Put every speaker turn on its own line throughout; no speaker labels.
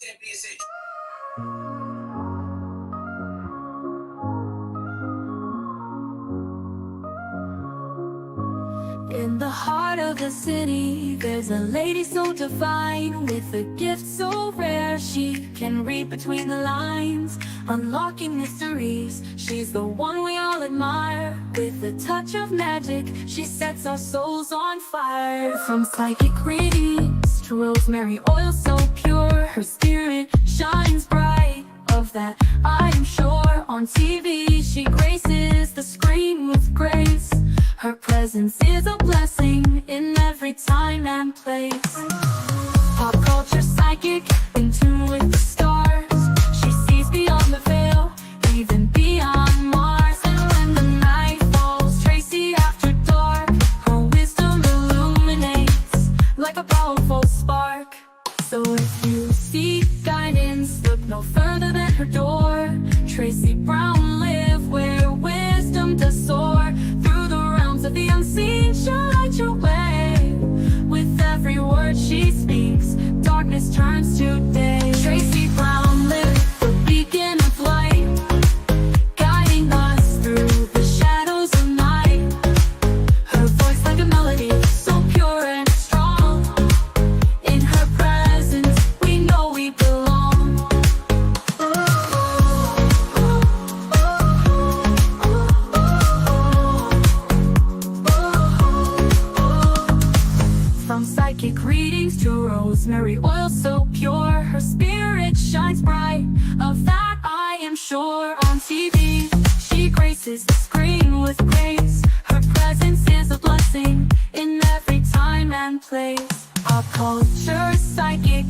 In the heart of the city, there's a lady so divine, with a gift so rare she can read between the lines, unlocking mysteries. She's the one we all admire. With a touch of magic, she sets our souls on fire. From psychic readings to rosemary oil so pure, her spirit shines bright. Of that I am sure. On TV she graces the screen with grace. Her presence is a blessing in every time and place. Pop culture psychic, in tune with the stars. She sees beyond the veil, even beyond Mars. And when the night falls, Tracey after dark, her wisdom illuminates like a powerful spark. So if you seek guidance, look no further than her door. Tracey Brown live where wisdom does soar. Through the realms of the unseen, she'll light your way. With every word she speaks, darkness turns to day. Tracey Brown live, the beacon of light, guiding us through the shadows of night. Her voice like a melody, so pure and strong. In her presence, we know we belong. From psychic readings to rosemary oil so pure, her spirit shines bright. Of that I am sure. On TV, she graces the screen with grace. Her presence is a blessing in every time and place. Pop culture psychic,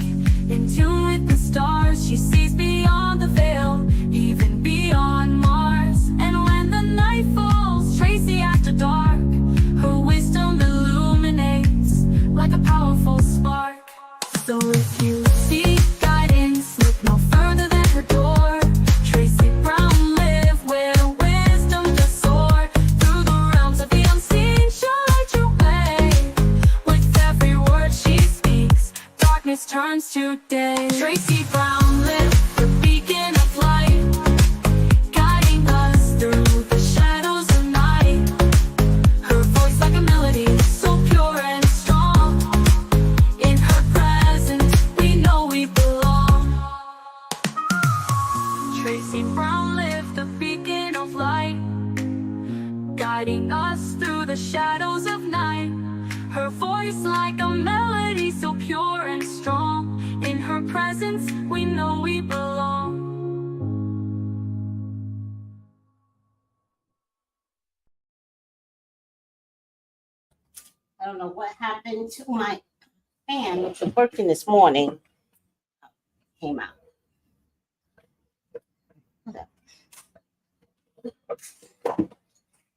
in tune with the stars. She sees beyond the veil, even beyond Mars. And when the night falls, Tracey after dark, her wisdom illuminates like a powerful spark. So if you seek guidance, look no further than her door. Tracey Brown live where wisdom does soar. Through the realms of the unseen, she'll light your way. With every word she speaks, darkness turns to day. Tracey Brown live, the beacon of light, guiding us through the shadows of night. Her voice like a melody, so pure and strong. In her presence, we know we belong. Tracey Brown live, the beacon of light, guiding us through the shadows of night. Her voice like a melody, so pure and strong. In her presence, we know we belong.
I don't know what happened to my fan, which was working this morning. Came out.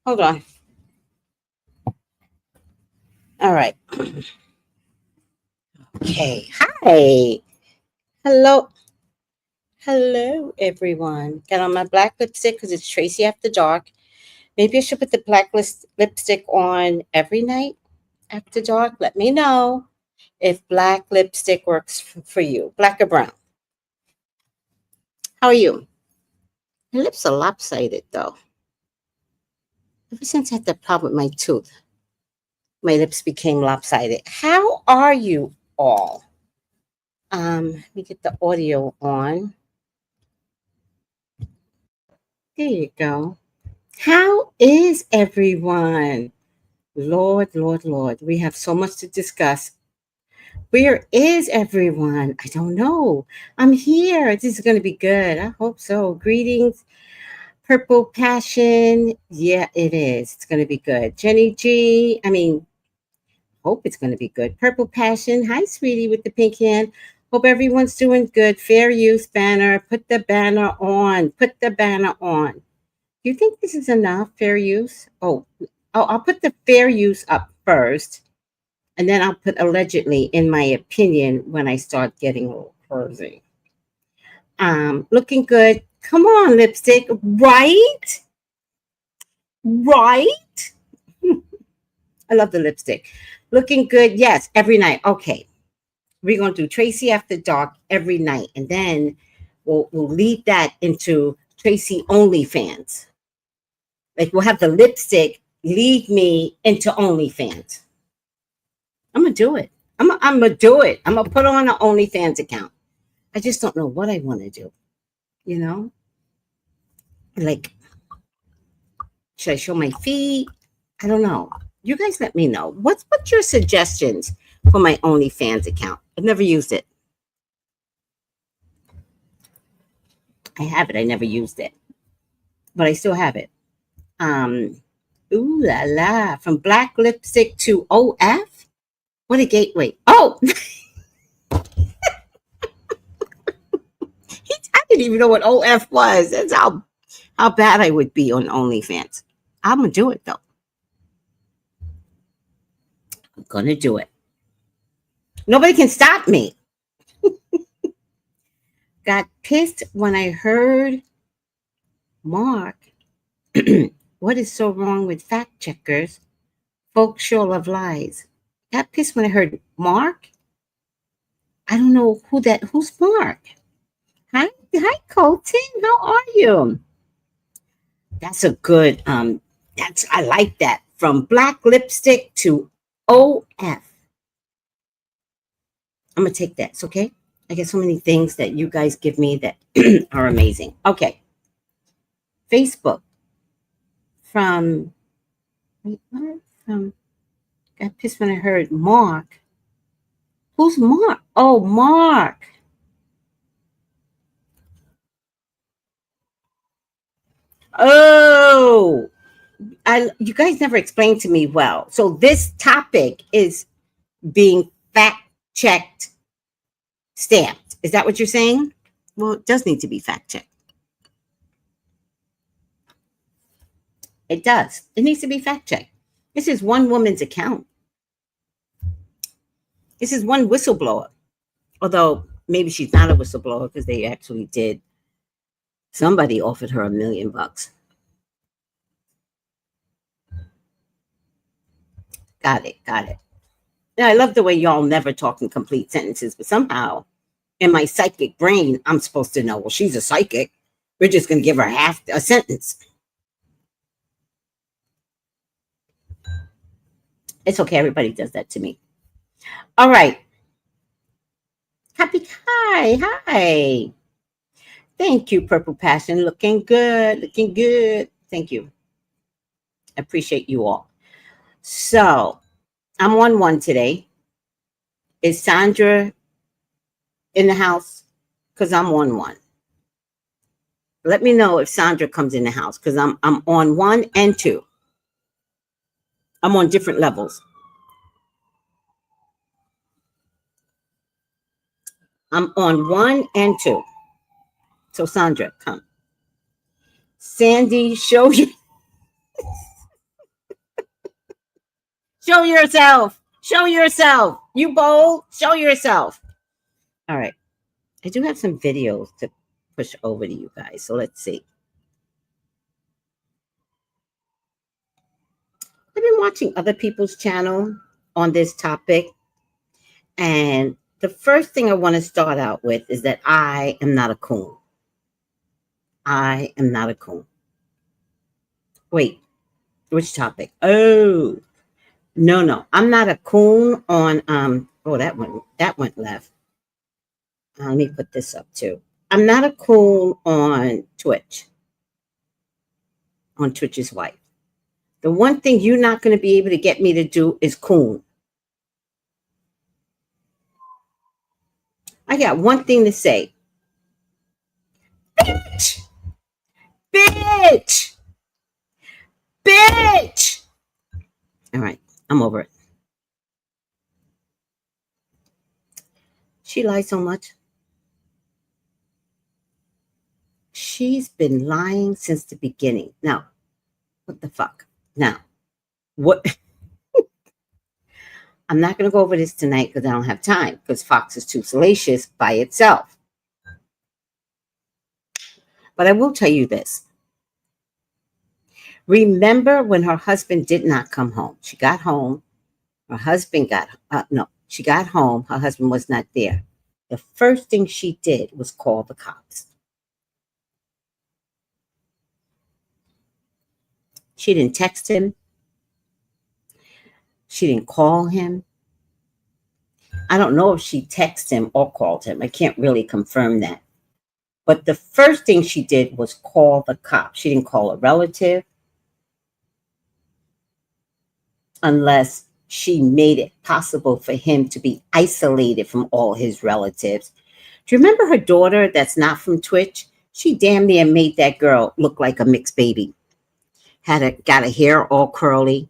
Hold on. All right. Okay. Hi. Hello. Hello, everyone. Got on my black lipstick because it's Tracey After Dark. Maybe I should put the black lipstick on every night after dark. Let me know if black lipstick works for you. Black or brown. How are you? My lips are lopsided, though. Ever since I had the problem with my tooth, my lips became lopsided. How are you all? Let me get the audio on. There you go. How is everyone? Lord, Lord, Lord. We have so much to discuss. Where is everyone? I don't know. I'm here. This is going to be good. I hope so. Greetings. Purple Passion. Yeah, it is. It's going to be good. Jenny G. Hope it's going to be good. Purple Passion. Hi, sweetie, with the pink hand. Hope everyone's doing good. Fair use banner. Put the banner on. Put the banner on. Do you think this is enough? Fair use? Oh, I'll put the fair use up first. And then I'll put allegedly, in my opinion, when I start getting a little crazy. Looking good. Come on, lipstick. Right? Right? I love the lipstick. Looking good. Yes, every night. Okay. we're going to do Tracey After Dark every night. And then we'll lead that into Tracey OnlyFans. Like we'll have the lipstick lead me into OnlyFans. I'm going to do it. I'm going to do it. I'm going to put on an OnlyFans account. I just don't know what I want to do. You know? Like, should I show my feet? I don't know. You guys let me know. What's your suggestions for my OnlyFans account? I've never used it. I have it. I never used it. But I still have it. Ooh la la. From black lipstick to OF? What a gateway. Oh! I didn't even know what OF was. That's how bad I would be on OnlyFans. I'm going to do it, though. I'm going to do it. Nobody can stop me. Got pissed when I heard Mark. What is so wrong with fact checkers? Folks sure love lies. Got pissed when I heard Mark. I don't know who's Mark. Hi, Colton. How are you? That's a good, I like that. From black lipstick to OF. I'm going to take that. It's okay. I get so many things that you guys give me that are amazing. Okay. Facebook. From got pissed when I heard Mark. Who's Mark? Oh, Mark. Oh, you guys never explained to me well. So this topic is being fact checked, stamped. Is that what you're saying? Well, it does need to be fact checked. It does. It needs to be fact checked. This is one woman's account. This is one whistleblower. Although maybe she's not a whistleblower because they actually did. Somebody offered her $1 million. Got it. Now, I love the way y'all never talk in complete sentences, but somehow in my psychic brain, I'm supposed to know, well, she's a psychic. We're just going to give her half a sentence. It's okay. Everybody does that to me. All right. Hi. Thank you, Purple Passion. Looking good. Thank you. I appreciate you all. So, I'm on one today. Is Sandra in the house? Because I'm on one. Let me know if Sandra comes in the house because I'm on 1 and 2. I'm on different levels. I'm on 1 and 2. So Sandra, come. Sandy, show you. Show yourself. You bold. Show yourself. All right. I do have some videos to push over to you guys. So let's see. I've been watching other people's channel on this topic. And the first thing I want to start out with is that I am not a coon. Wait, which topic? Oh, no. I'm not a coon on, that went left. Let me put this up too. I'm not a coon on Twitch. On Twitch's wife. The one thing you're not going to be able to get me to do is coon. I got one thing to say. Bitch! All right, I'm over it. She lies so much. She's been lying since the beginning. Now, what the fuck? Now, what? I'm not going to go over this tonight because I don't have time because Fox is too salacious by itself. But I will tell you this. Remember when her husband did not come home? She got home. Her husband got, She got home. Her husband was not there. The first thing she did was call the cops. She didn't text him. She didn't call him. I don't know if she texted him or called him. I can't really confirm that. But the first thing she did was call the cops. She didn't call a relative unless she made it possible for him to be isolated from all his relatives. Do you remember her daughter that's not from Twitch? She damn near made that girl look like a mixed baby. Got her hair all curly.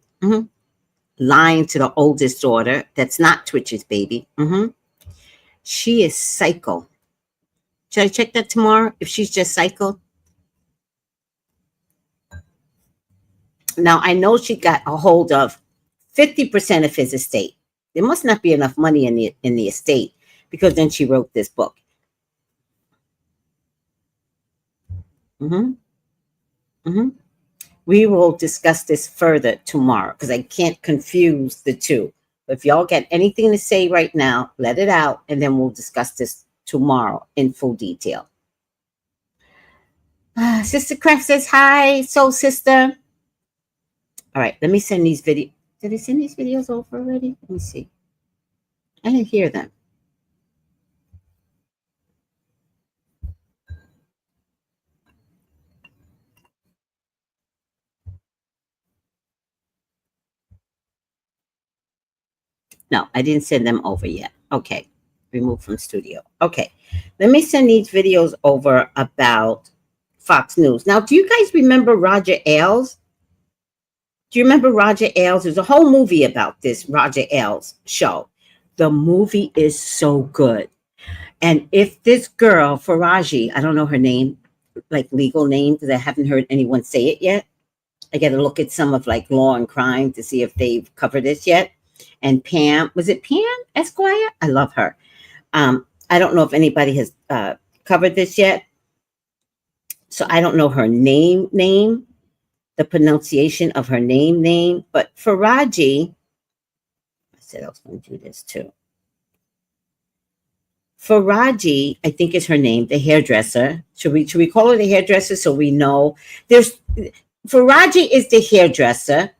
Lying to the oldest daughter that's not Twitch's baby. She is psycho. Should I check that tomorrow if she's just psycho? Now, I know she got a hold of 50% of his estate. There must not be enough money in the estate because then she wrote this book. We will discuss this further tomorrow because I can't confuse the two. But if y'all get anything to say right now, let it out, and then we'll discuss this tomorrow in full detail. Sister Craft says hi, soul sister. All right, let me send these videos. Did I send these videos over already? Let me see. I didn't hear them. No, I didn't send them over yet. Okay, remove from studio. Okay, let me send these videos over about Fox News. Now, do you guys remember Roger Ailes? Do you remember Roger Ailes? There's a whole movie about this Roger Ailes show. The movie is so good. And if this girl, Faraji, I don't know her name, like legal name, because I haven't heard anyone say it yet. I got to look at some of like Law and Crime to see if they've covered this yet. And Pam, was it Pam Esquire? I love her. I don't know if anybody has covered this yet. So I don't know her name, the pronunciation of her name. But Faraji, I said I was going to do this too. Faraji, I think is her name, the hairdresser. Should we call her the hairdresser so we know? Faraji is the hairdresser,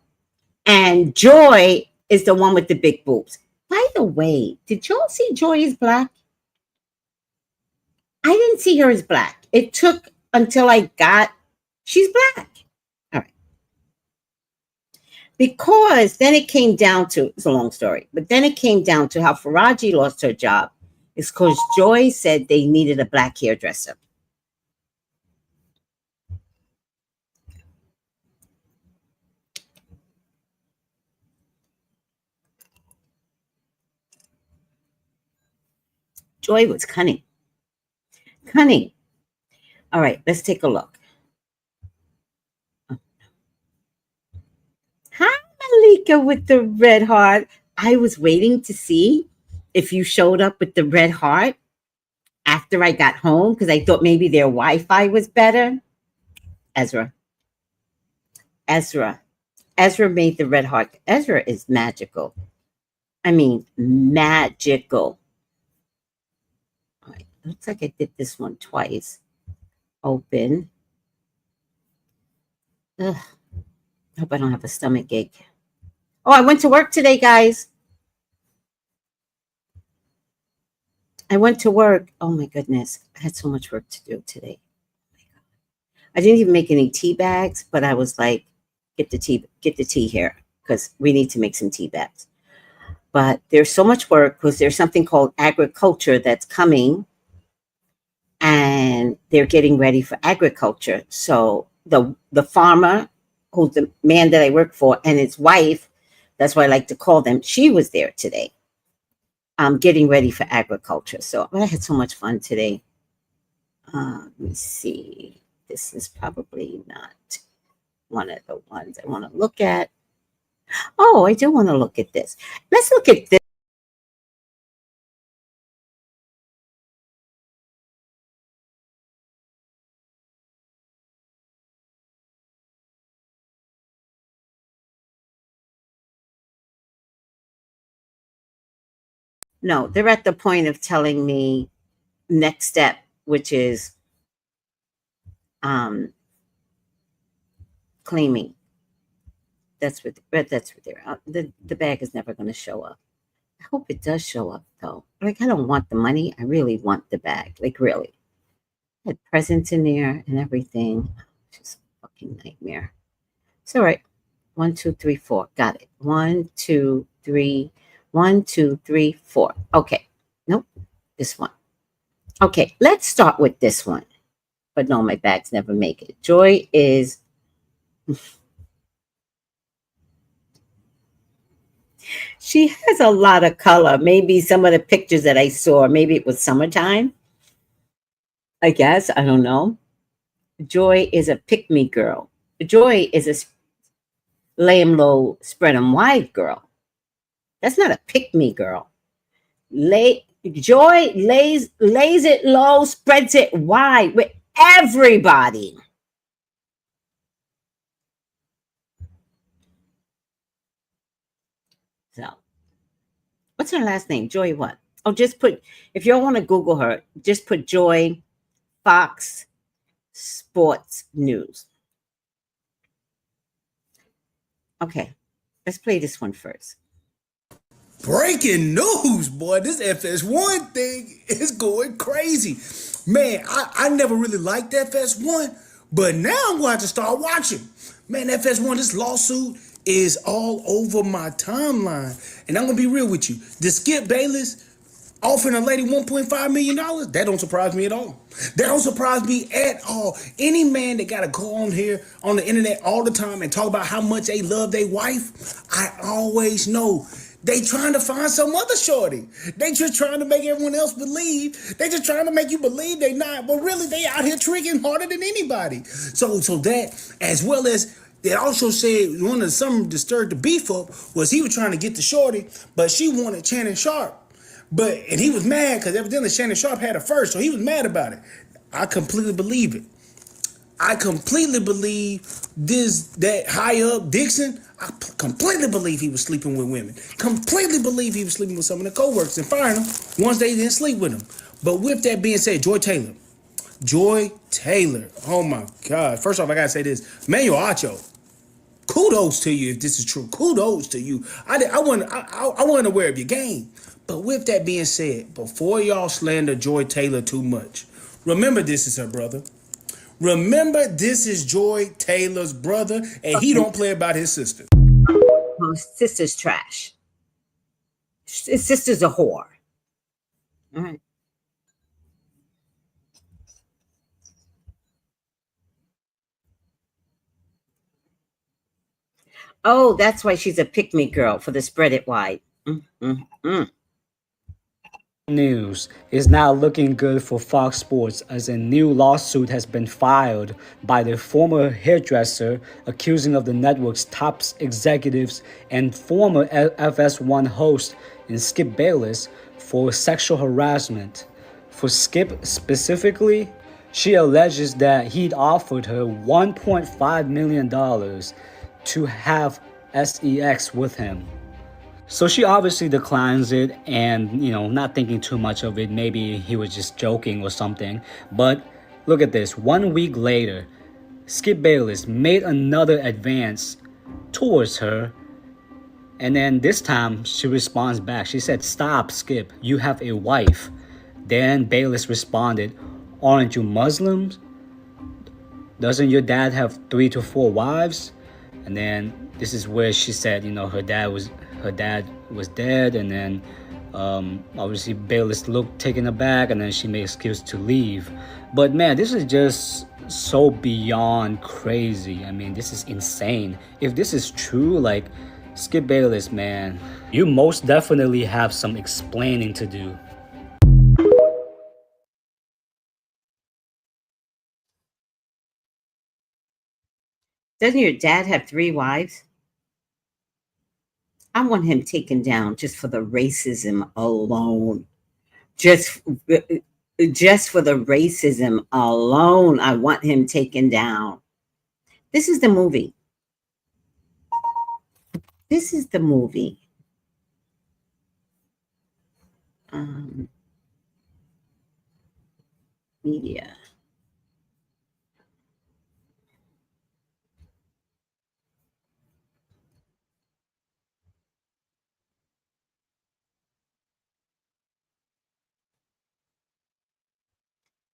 and Joy is the one with the big boobs. By the way, did y'all see Joy is black? I didn't see her as black. It took until she's black. All right. Because then it came down to, it's a long story, but then it came down to how Faraji lost her job. It's because Joy said they needed a black hairdresser. Joy was cunning. Cunning. All right, let's take a look. Hi, Malika with the red heart. I was waiting to see if you showed up with the red heart after I got home because I thought maybe their Wi-Fi was better. Ezra made the red heart. Ezra is magical. I mean, magical. All right, looks like I did this one twice. Open. Ugh. I hope I don't have a stomach ache. Oh, I went to work today, guys. I went to work. Oh my goodness. I had so much work to do today. I didn't even make any tea bags, but I was like, get the tea here because we need to make some tea bags. But there's so much work because there's something called agriculture that's coming and they're getting ready for agriculture. So the farmer, who's the man that I work for, and his wife, that's what I like to call them, she was there today. Getting ready for agriculture. So I had so much fun today. Let me see. This is probably not one of the ones I want to look at. Oh, I do want to look at this. Let's look at this. No, they're at the point of telling me next step, which is um claiming. That's what they're. The bag is never going to show up. I hope it does show up though. Like I don't want the money. I really want the bag. Like really. I had presents in there and everything. Just a fucking nightmare. It's all right. 1, 2, 3, 4. Got it. 1, 2, 3. 1, 2, 3, 4. Okay. Nope. This one. Okay. Let's start with this one. But no, my bags never make it. Joy is. She has a lot of color. Maybe some of the pictures that I saw, maybe it was summertime. I guess. I don't know. Joy is a pick me girl. Joy is a lay 'em low, spread 'em wide girl. That's not a pick me girl. Joy lays it low, spreads it wide with everybody. So, what's her last name? Joy what? Oh, just put, if you want to Google her, just put Joy Fox Sports News. Okay, let's play this one first.
Breaking news, boy. This FS1 thing is going crazy. Man, I never really liked FS1, but now I'm going to have to start watching. Man, FS1, this lawsuit is all over my timeline. And I'm going to be real with you. The Skip Bayless offering a lady $1.5 million, that don't surprise me at all. That don't surprise me at all. Any man that got to go on here on the internet all the time and talk about how much they love their wife, I always know they trying to find some other shorty. They just trying to make everyone else believe. They just trying to make you believe they not, but really they out here tricking harder than anybody. So that, as well as they also said one of the something disturbed the beef up was he was trying to get the shorty, but she wanted Shannon Sharp. And he was mad because evidently Shannon Sharp had her first, so he was mad about it. I completely believe it. I completely believe that high up Dixon. I completely believe he was sleeping with women. Completely believe he was sleeping with some of the co-workers and firing them once they didn't sleep with him. But with that being said, Joy Taylor. Oh my God. First off, I gotta say this. Manuel Acho. Kudos to you if this is true. Kudos to you. I wasn't aware of your game. But with that being said, before y'all slander Joy Taylor too much, remember this is her brother. Remember this is Joy Taylor's brother, and he don't play about his sister.
Oh, his sister's trash. His sister's a whore. All right. Oh, that's why she's a pick-me girl for the spread it wide.
News is now looking good for Fox Sports as a new lawsuit has been filed by the former hairdresser accusing of the network's top executives and former FS1 host in Skip Bayless for sexual harassment. For Skip specifically, she alleges that he'd offered her $1.5 million to have sex with him. So she obviously declines it and, not thinking too much of it. Maybe he was just joking or something. But look at this. 1 week later, Skip Bayless made another advance towards her. And then this time she responds back. She said, "Stop, Skip. You have a wife." Then Bayless responded, "Aren't you Muslims? Doesn't your dad have 3 to 4 wives?" And then this is where she said, her dad was dead, and then obviously Bayless looked taken aback, and then she made excuse to leave. But man, this is just so beyond crazy. I mean, this is insane. If this is true, like, Skip Bayless, man, you most definitely have some explaining to do.
Doesn't your dad have 3 wives? I want him taken down just for the racism alone. Just for the racism alone, I want him taken down. This is the movie. This is the movie. Media.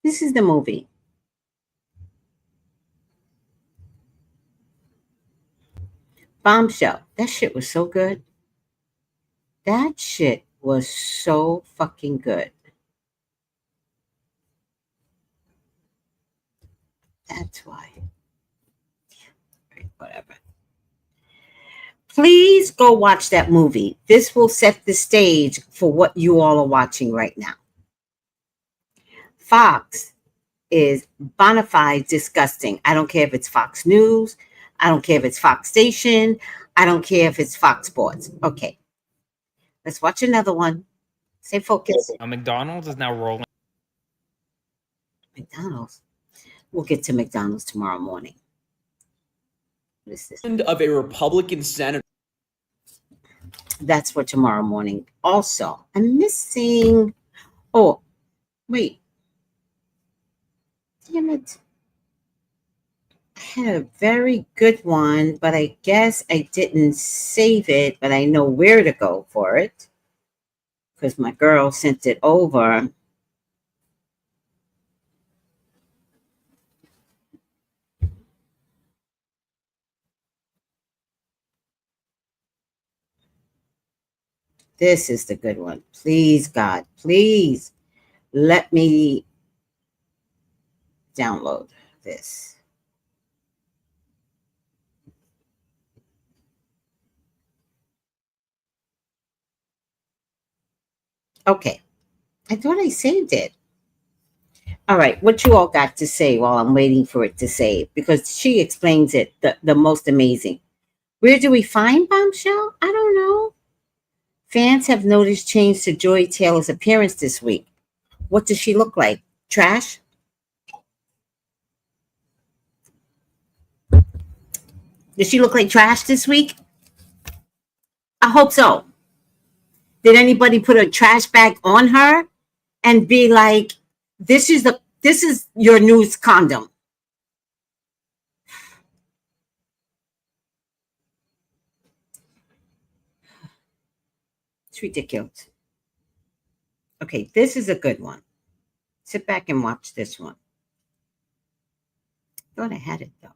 This is the movie. Bombshell. That shit was so good. That shit was so fucking good. That's why. Right, whatever. Please go watch that movie. This will set the stage for what you all are watching right now. Fox is bona fide disgusting. I don't care if it's Fox News. I don't care if it's Fox Station. I don't care if it's Fox Sports. Okay. Let's watch another one. Stay focused.
McDonald's is now rolling.
McDonald's. We'll get to McDonald's tomorrow morning. What is this?
Of a Republican senator.
That's for tomorrow morning. Also, I'm missing. Oh, wait. Damn it. I had a very good one, but I guess I didn't save it, but I know where to go for it because my girl sent it over. This is the good one. Please, God, please let me download this. Okay. I thought I saved it. All right. What you all got to say while I'm waiting for it to save? Because she explains it the most amazing. Where do we find Bombshell? I don't know. Fans have noticed change to Joy Taylor's appearance this week. What does she look like? Trash? Does she look like trash this week? I hope so. Did anybody put a trash bag on her and be like, this is your news condom? It's ridiculous. Okay, this is a good one. Sit back and watch this one. Thought I had it though.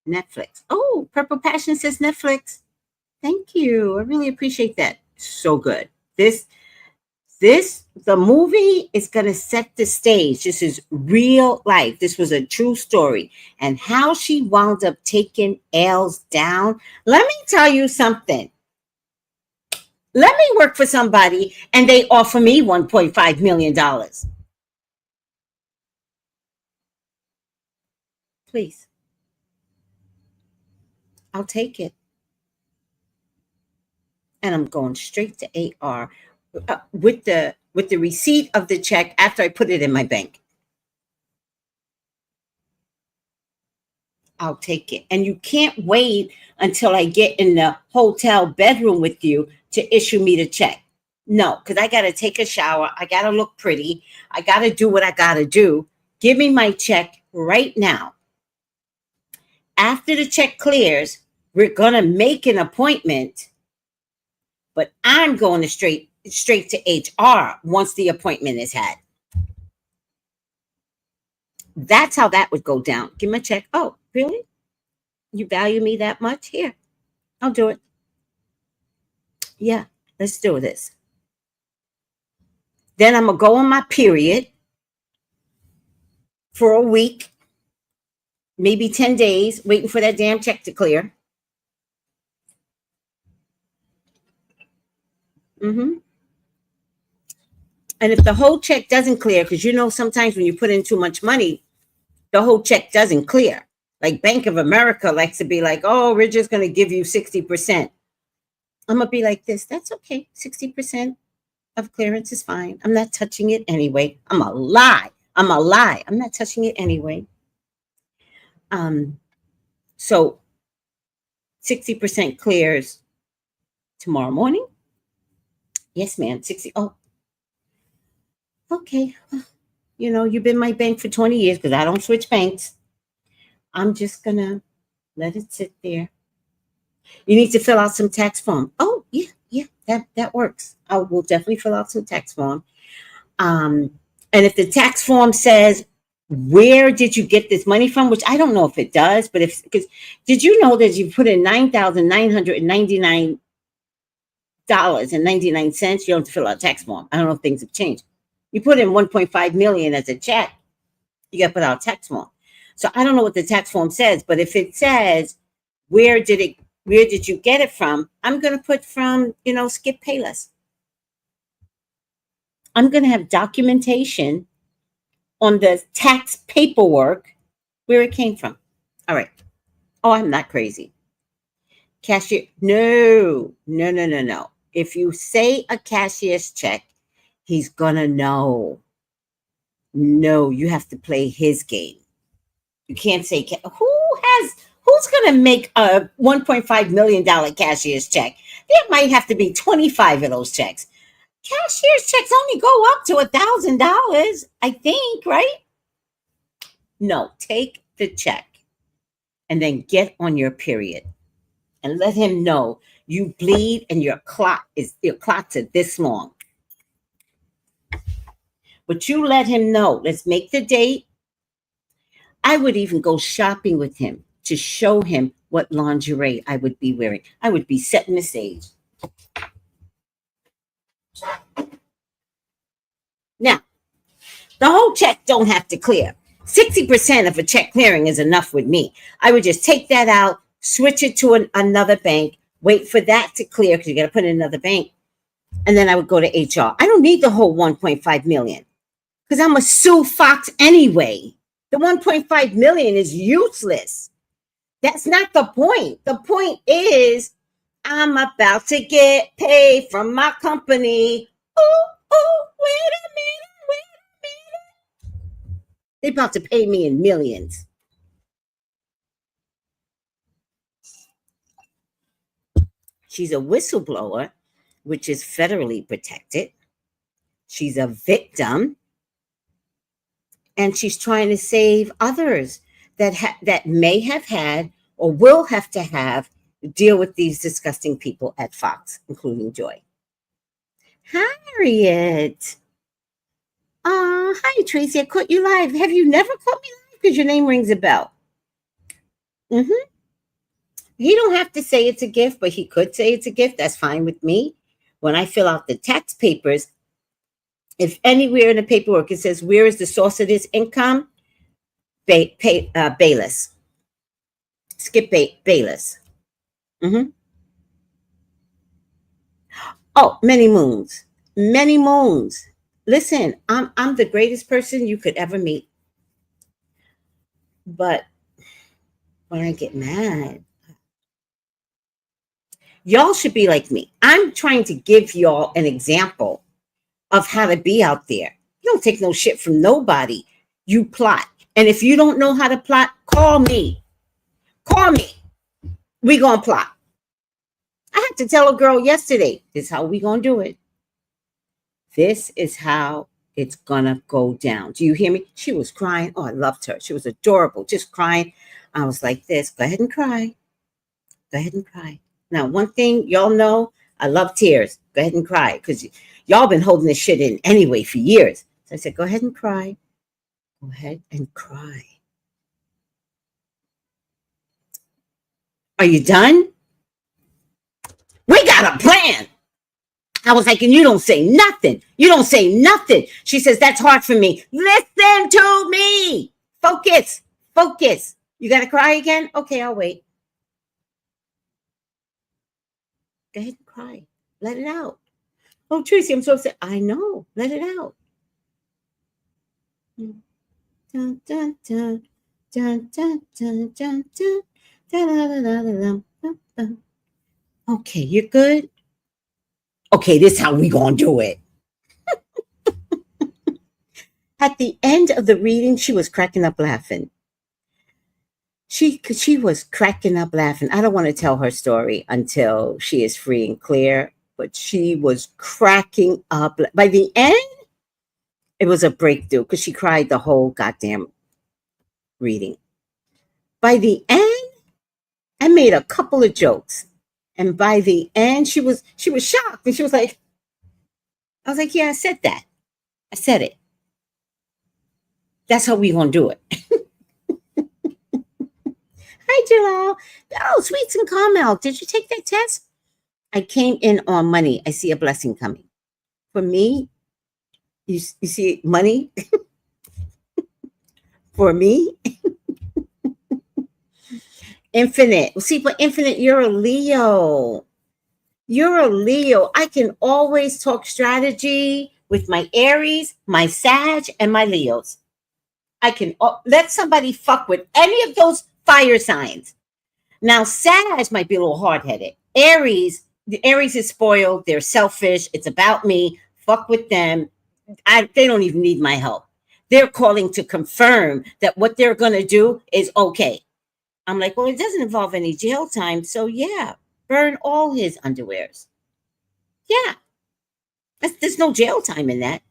Netflix. Oh, Purple Passion says Netflix. Thank you. I really appreciate that. So good. The movie is going to set the stage. This is real life. This was a true story. And how she wound up taking L's down. Let me tell you something. Let me work for somebody and they offer me $1.5 million. Please. I'll take it. And I'm going straight to AR with the receipt of the check after I put it in my bank. I'll take it. And you can't wait until I get in the hotel bedroom with you to issue me the check. No, because I got to take a shower. I got to look pretty. I got to do what I got to do. Give me my check right now. After the check clears, we're going to make an appointment, but I'm going to straight to HR once the appointment is had. That's how that would go down. Give me a check. Oh, really? You value me that much? Here, I'll do it. Yeah, let's do this. Then I'm going to go on my period for a week, maybe 10 days, waiting for that damn check to clear. And if the whole check doesn't clear, because you know sometimes when you put in too much money, the whole check doesn't clear. Like Bank of America likes to be like, oh, we're just going to give you 60%. I'm going to be like this. That's okay. 60% of clearance is fine. I'm not touching it anyway. I'm a lie. I'm not touching it anyway. So 60% clears tomorrow morning. Yes, ma'am. 60. Oh, okay. You know, you've been my bank for 20 years because I don't switch banks. I'm just going to let it sit there. You need to fill out some tax form. Oh, yeah, that works. I will definitely fill out some tax form. And if the tax form says, where did you get this money from? Which I don't know if it does, but because did you know that you put in $9,999.99, you don't have to fill out a tax form. I don't know if things have changed. You put in 1.5 million as a check, you got to put out a tax form. So I don't know what the tax form says, but if it says, where did you get it from? I'm going to put from, Skip Payless. I'm going to have documentation on the tax paperwork where it came from. All right. Oh, I'm not crazy. Cashier, no. If you say a cashier's check, he's going to know. No, you have to play his game. You can't say, who's going to make a $1.5 million cashier's check? There might have to be 25 of those checks. Cashier's checks only go up to $1,000, I think, right? No, take the check and then get on your period and let him know you bleed and your clots are this long. But you let him know. Let's make the date. I would even go shopping with him to show him what lingerie I would be wearing. I would be setting the stage. Now, the whole check don't have to clear. 60% of a check clearing is enough with me. I would just take that out, switch it to another bank, wait for that to clear because you got to put it in another bank. And then I would go to HR. I don't need the whole 1.5 million because I'm a sue Fox anyway. The 1.5 million is useless. That's not the point. The point is I'm about to get paid from my company. Wait a minute. They're about to pay me in millions. She's a whistleblower, which is federally protected. She's a victim. And she's trying to save others that may have had or will have to have deal with these disgusting people at Fox, including Joy. Harriet. Hi, Tracey. I caught you live. Have you never caught me live? Because your name rings a bell. He don't have to say it's a gift, but he could say it's a gift. That's fine with me. When I fill out the tax papers, if anywhere in the paperwork it says, where is the source of this income? Bayless. Skip Bayless. Oh, many moons. Many moons. Listen, I'm the greatest person you could ever meet. But when I get mad, y'all should be like me. I'm trying to give y'all an example of how to be out there. You don't take no shit from nobody. You plot. And if you don't know how to plot, call me. Call me. We gonna plot. I had to tell a girl yesterday, this is how we gonna do it. This is how it's gonna go down. Do you hear me? She was crying. Oh, I loved her. She was adorable, just crying. I was like this. Go ahead and cry. Go ahead and cry. Now, one thing y'all know, I love tears. Go ahead and cry because y'all been holding this shit in anyway for years. So I said, go ahead and cry. Go ahead and cry. Are you done? We got a plan. I was like, and you don't say nothing. You don't say nothing. She says, that's hard for me. Listen to me. Focus. Focus. You got to cry again? Okay, I'll wait. Go ahead and cry. Let it out. Oh, Tracey, I'm so upset. I know. Let it out. Dun, dun, dun, dun, dun, dun, dun, dun, dun, dun, dun, dun. Okay, you're good? Okay, this is how we gonna do it. At the end of the reading, she was cracking up laughing. She was cracking up laughing. I don't want to tell her story until she is free and clear, but she was cracking up. By the end, it was a breakthrough because she cried the whole goddamn reading. By the end, I made a couple of jokes. And by the end, she was shocked. And she was like, I was like, yeah, I said that. I said it. That's how we gonna do it. Hi, Jalal. Oh, Sweets and Carmel. Did you take that test? I came in on money. I see a blessing coming. For me, you see money? For me? Infinite. Well, see, for Infinite, you're a Leo. You're a Leo. I can always talk strategy with my Aries, my Sag, and my Leos. I can let somebody fuck with any of those fire signs. Now, Sag might be a little hard-headed. Aries is spoiled. They're selfish. It's about me. Fuck with them. They don't even need my help. They're calling to confirm that what they're going to do is okay. I'm like, well, it doesn't involve any jail time. So, yeah, burn all his underwears. Yeah. There's no jail time in that.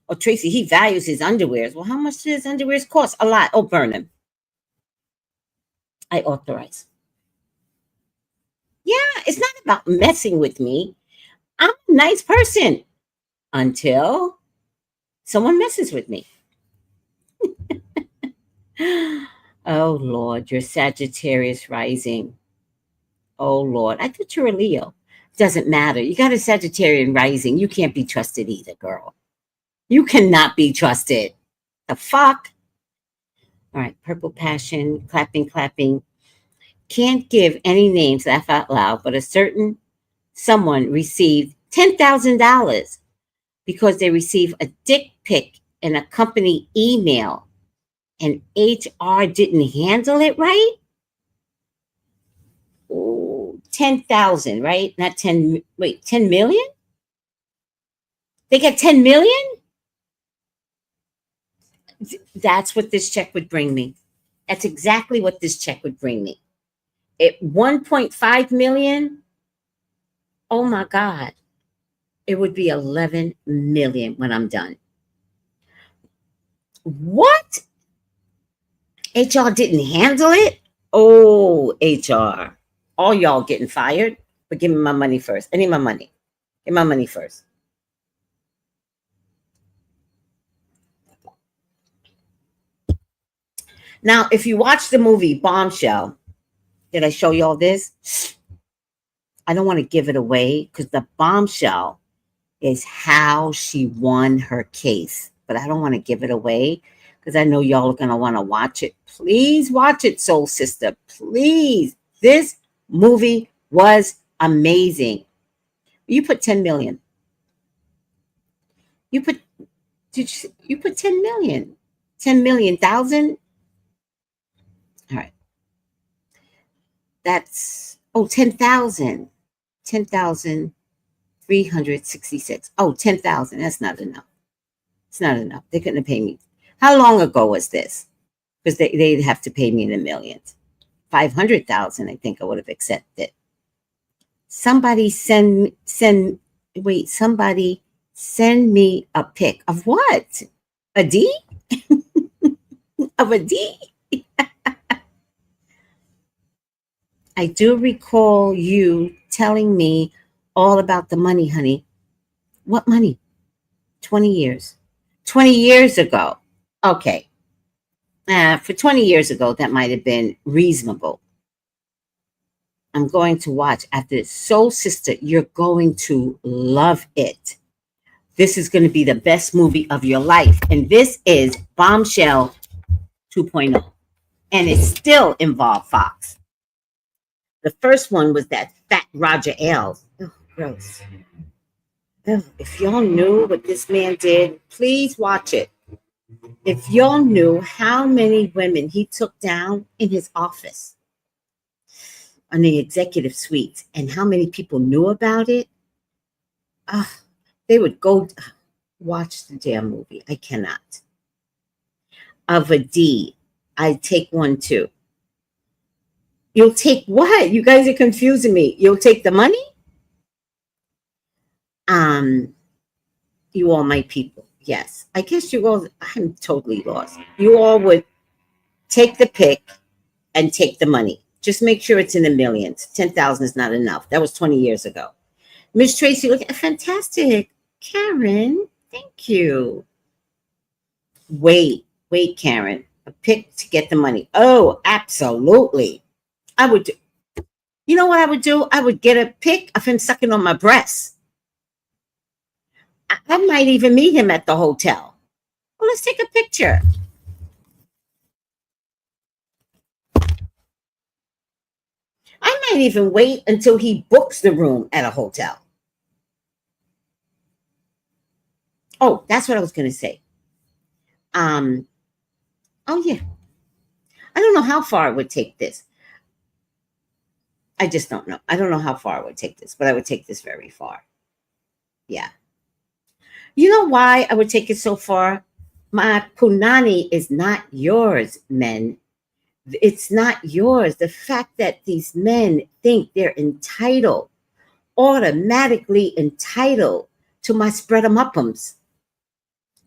Oh, Tracey, he values his underwears. Well, how much do his underwears cost? A lot. Oh, burn them. I authorize. Yeah, it's not about messing with me. I'm a nice person until someone messes with me. Oh, Lord, you're Sagittarius rising. Oh, Lord, I thought you were a Leo. Doesn't matter. You got a Sagittarian rising. You can't be trusted either, girl. You cannot be trusted. The fuck? All right, Purple Passion, clapping. Can't give any names, laugh out loud, but a certain someone received $10,000 because they received a dick pic in a company email and HR didn't handle it right. Oh, 10,000, right? Not 10, wait, 10 million? They get 10 million? That's what this check would bring me. That's exactly what this check would bring me. At 1.5 million, oh my God, it would be 11 million when I'm done. What? HR didn't handle it? Oh, HR. All y'all getting fired, but give me my money first. I need my money. Get my money first. Now, if you watch the movie Bombshell, did I show y'all this? I don't want to give it away because the bombshell is how she won her case. But I don't want to give it away because I know y'all are going to want to watch it. Please watch it, Soul Sister. Please. This movie was amazing. You put 10 million. You put 10 million. 10 million thousand. All right. That's 10,000. 10,366. Oh, 10,000. That's not enough. It's not enough. They couldn't have paid me. How long ago was this? Because they'd have to pay me in the millions. 500,000, I think I would have accepted. Somebody send me a pic of what? A D? Of a D? I do recall you telling me all about the money, honey. What money? 20 years. 20 years ago. Okay. For 20 years ago, that might have been reasonable. I'm going to watch after this. Soul Sister, you're going to love it. This is going to be the best movie of your life. And this is Bombshell 2.0. And it still involved Fox. The first one was that fat Roger Ailes. Oh, gross. Oh, if y'all knew what this man did, please watch it. If y'all knew how many women he took down in his office on the executive suites and how many people knew about it, they would go watch the damn movie. I cannot. Of a D, I take one too. You'll take what? You guys are confusing me. You'll take the money? You all my people. Yes. I guess you all, I'm totally lost. You all would take the pick and take the money. Just make sure it's in the millions. 10,000 is not enough. That was 20 years ago. Miss Tracey, look at fantastic. Karen, thank you. Wait, Karen. A pick to get the money. Oh, absolutely. I would do. You know what I would do? I would get a pic of him sucking on my breast. I might even meet him at the hotel. Well, let's take a picture. I might even wait until he books the room at a hotel. Oh, that's what I was going to say. Oh yeah. I don't know how far I would take this. I just don't know. I don't know how far I would take this, but I would take this very far. Yeah. You know why I would take it so far? My punani is not yours, men. It's not yours. The fact that these men think they're entitled, automatically entitled to my spread-em-up'ems.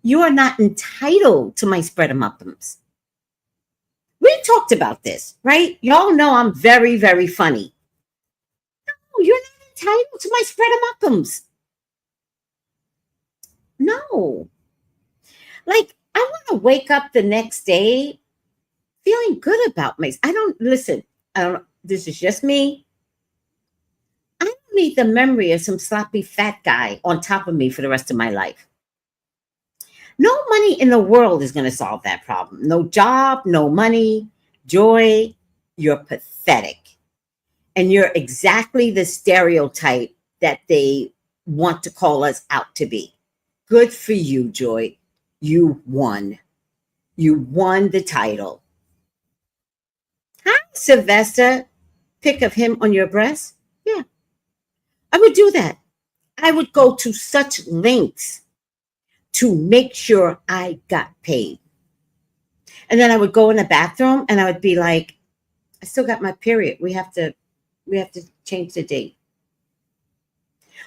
You are not entitled to my spread-em-up'ems. We talked about this, right? Y'all know I'm very, very funny. No, you're not entitled to my spread-em-up'ems. No. Like, I want to wake up the next day feeling good about myself. I don't, this is just me. I don't need the memory of some sloppy fat guy on top of me for the rest of my life. No money in the world is going to solve that problem. No job, no money. Joy, you're pathetic. And you're exactly the stereotype that they want to call us out to be. Good for you, Joy. You won. You won the title. Hi, Sylvester. Pic of him on your breast? Yeah. I would do that. I would go to such lengths to make sure I got paid. And then I would go in the bathroom and I would be like, I still got my period. We have to change the date.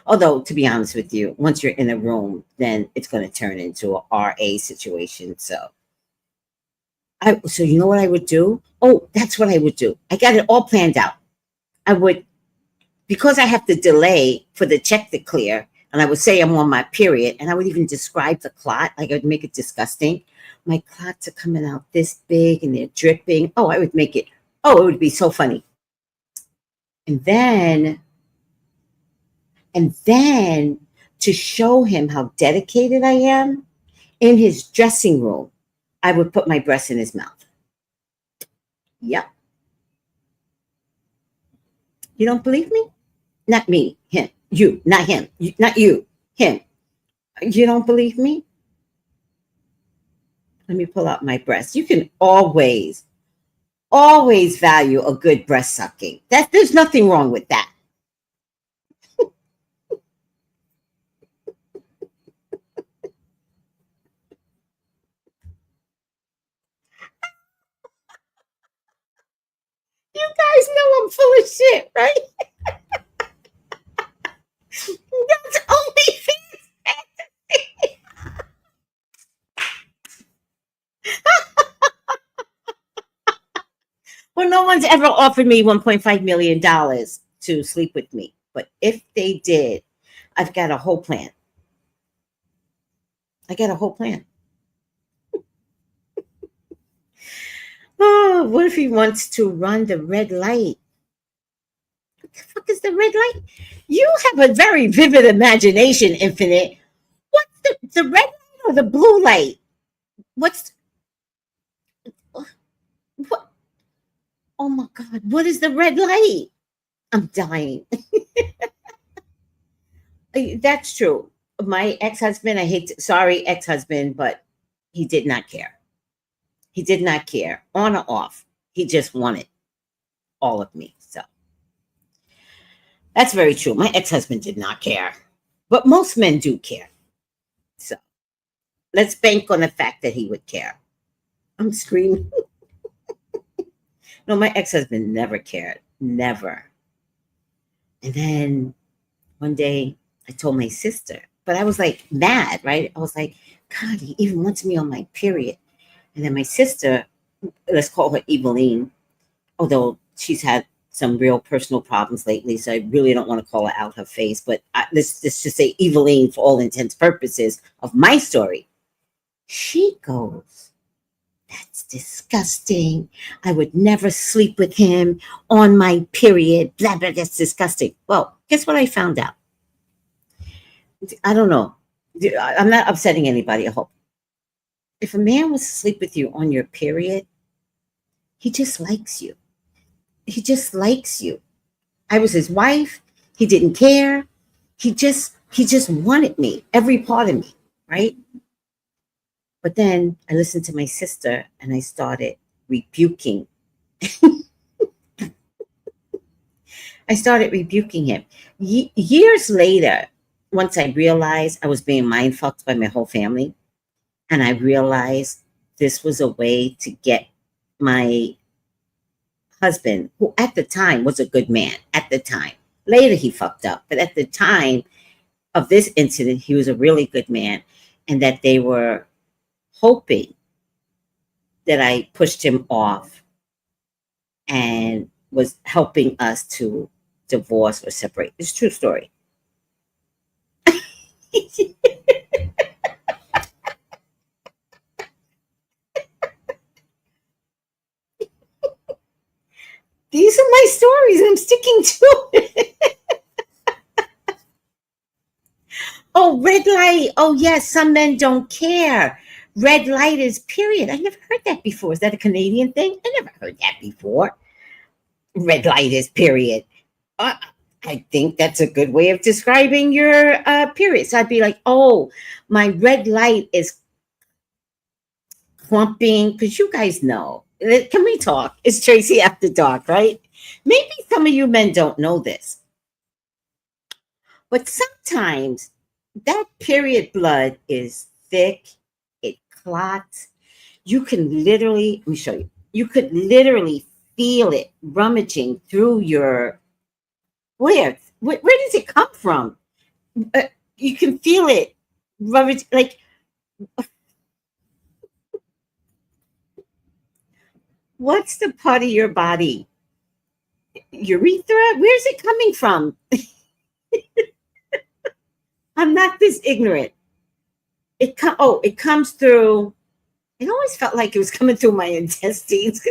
Although, to be honest with you, once you're in a room, then it's going to turn into a RA situation. So you know what I would do? Oh, that's what I would do. I got it all planned out. I would, because I have to delay for the check to clear, and I would say I'm on my period, and I would even describe the clot, like I would make it disgusting. My clots are coming out this big and they're dripping. Oh, I would make it, it would be so funny. And then to show him how dedicated I am, in his dressing room, I would put my breast in his mouth. Yep. You don't believe me? Not me, him. You, not him. Not you, him. You don't believe me? Let me pull out my breast. You can always value a good breast sucking. There's nothing wrong with that. You guys know I'm full of shit, right? That's only fantasy. Well, no one's ever offered me $1.5 million to sleep with me. But if they did, I've got a whole plan. Oh, what if he wants to run the red light? What the fuck is the red light? You have a very vivid imagination, Infinite. What's the red light or the blue light? What? Oh my God, what is the red light? I'm dying. That's true. My ex-husband, sorry, ex-husband, but he did not care. He did not care, on or off. He just wanted all of me. So that's very true. My ex-husband did not care, but most men do care. So let's bank on the fact that he would care. I'm screaming. No, my ex-husband never cared. Never. And then one day I told my sister, but I was like mad, right? I was like, God, he even wants me on my period. And then my sister, let's call her Eveline, although she's had some real personal problems lately, so I really don't want to call her out her face, but let's just say Eveline for all intents purposes of my story. She goes, that's disgusting. I would never sleep with him on my period. Blah, blah, that's disgusting. Well, guess what I found out? I don't know. I'm not upsetting anybody, I hope. If a man was to sleep with you on your period, he just likes you. He just likes you. I was his wife. He didn't care. He just wanted me, every part of me, right? But then I listened to my sister and I started rebuking. I started rebuking him. Years later, once I realized I was being mind-fucked by my whole family, and I realized this was a way to get my husband, who at the time was a good man, at the time. Later he fucked up, but at the time of this incident, he was a really good man, and that they were hoping that I pushed him off and was helping us to divorce or separate. It's a true story. These are my stories. I'm sticking to it. Oh, red light. Oh, yes. Some men don't care. Red light is period. I never heard that before. Is that a Canadian thing? I never heard that before. Red light is period. I think that's a good way of describing your period. So I'd be like, oh, my red light is clumping. Because you guys know. Can we talk? It's Tracey After Dark, right? Maybe some of you men don't know this. But sometimes that period blood is thick. It clots. You can literally, let me show you. You could literally feel it rummaging through your, where does it come from? You can feel it rummage, like, what's the part of your body? Urethra? Where's it coming from? I'm not this ignorant. It comes through. It always felt like it was coming through my intestines.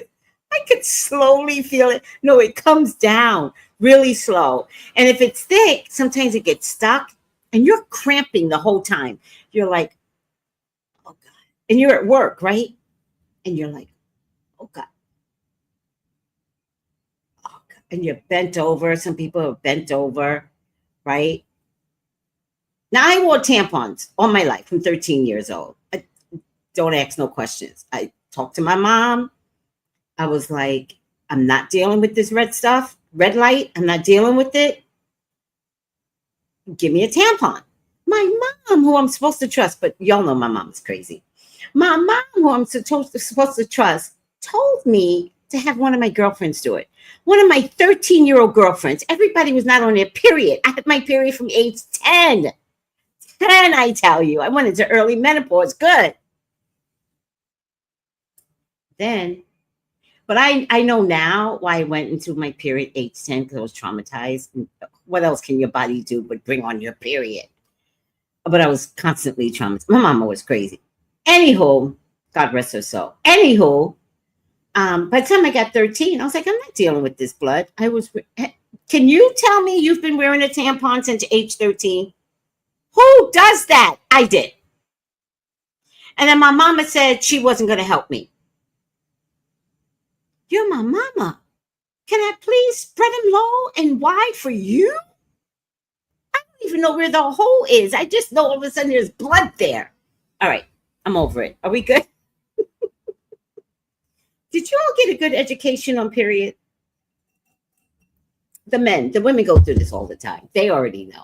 I could slowly feel it. No, it comes down really slow. And if it's thick, sometimes it gets stuck and you're cramping the whole time. You're like, oh God. And you're at work, right? And you're like, oh God. Oh God. And you're bent over. Some people are bent over, right? Now, I wore tampons all my life from 13 years old. Don't ask no questions. I talked to my mom. I was like, I'm not dealing with this red stuff, red light. I'm not dealing with it. Give me a tampon. My mom, who I'm supposed to trust, but y'all know my mom's crazy. My mom, who I'm supposed to trust, told me to have one of my girlfriends do it. One of my 13-year-old girlfriends. Everybody was not on their period. I had my period from age 10. 10, I tell you. I went into early menopause. Good. Then, but I know now why I went into my period age 10, because I was traumatized. What else can your body do but bring on your period? But I was constantly traumatized. My mama was crazy. Anywho, God rest her soul. Anywho, by the time I got 13, I was like, I'm not dealing with this blood. Can you tell me you've been wearing a tampon since age 13? Who does that? I did. And then my mama said she wasn't going to help me. You're my mama. Can I please spread them low and wide for you? I don't even know where the hole is. I just know all of a sudden there's blood there. All right, I'm over it. Are we good? Did you all get a good education on period? The women go through this all the time. They already know.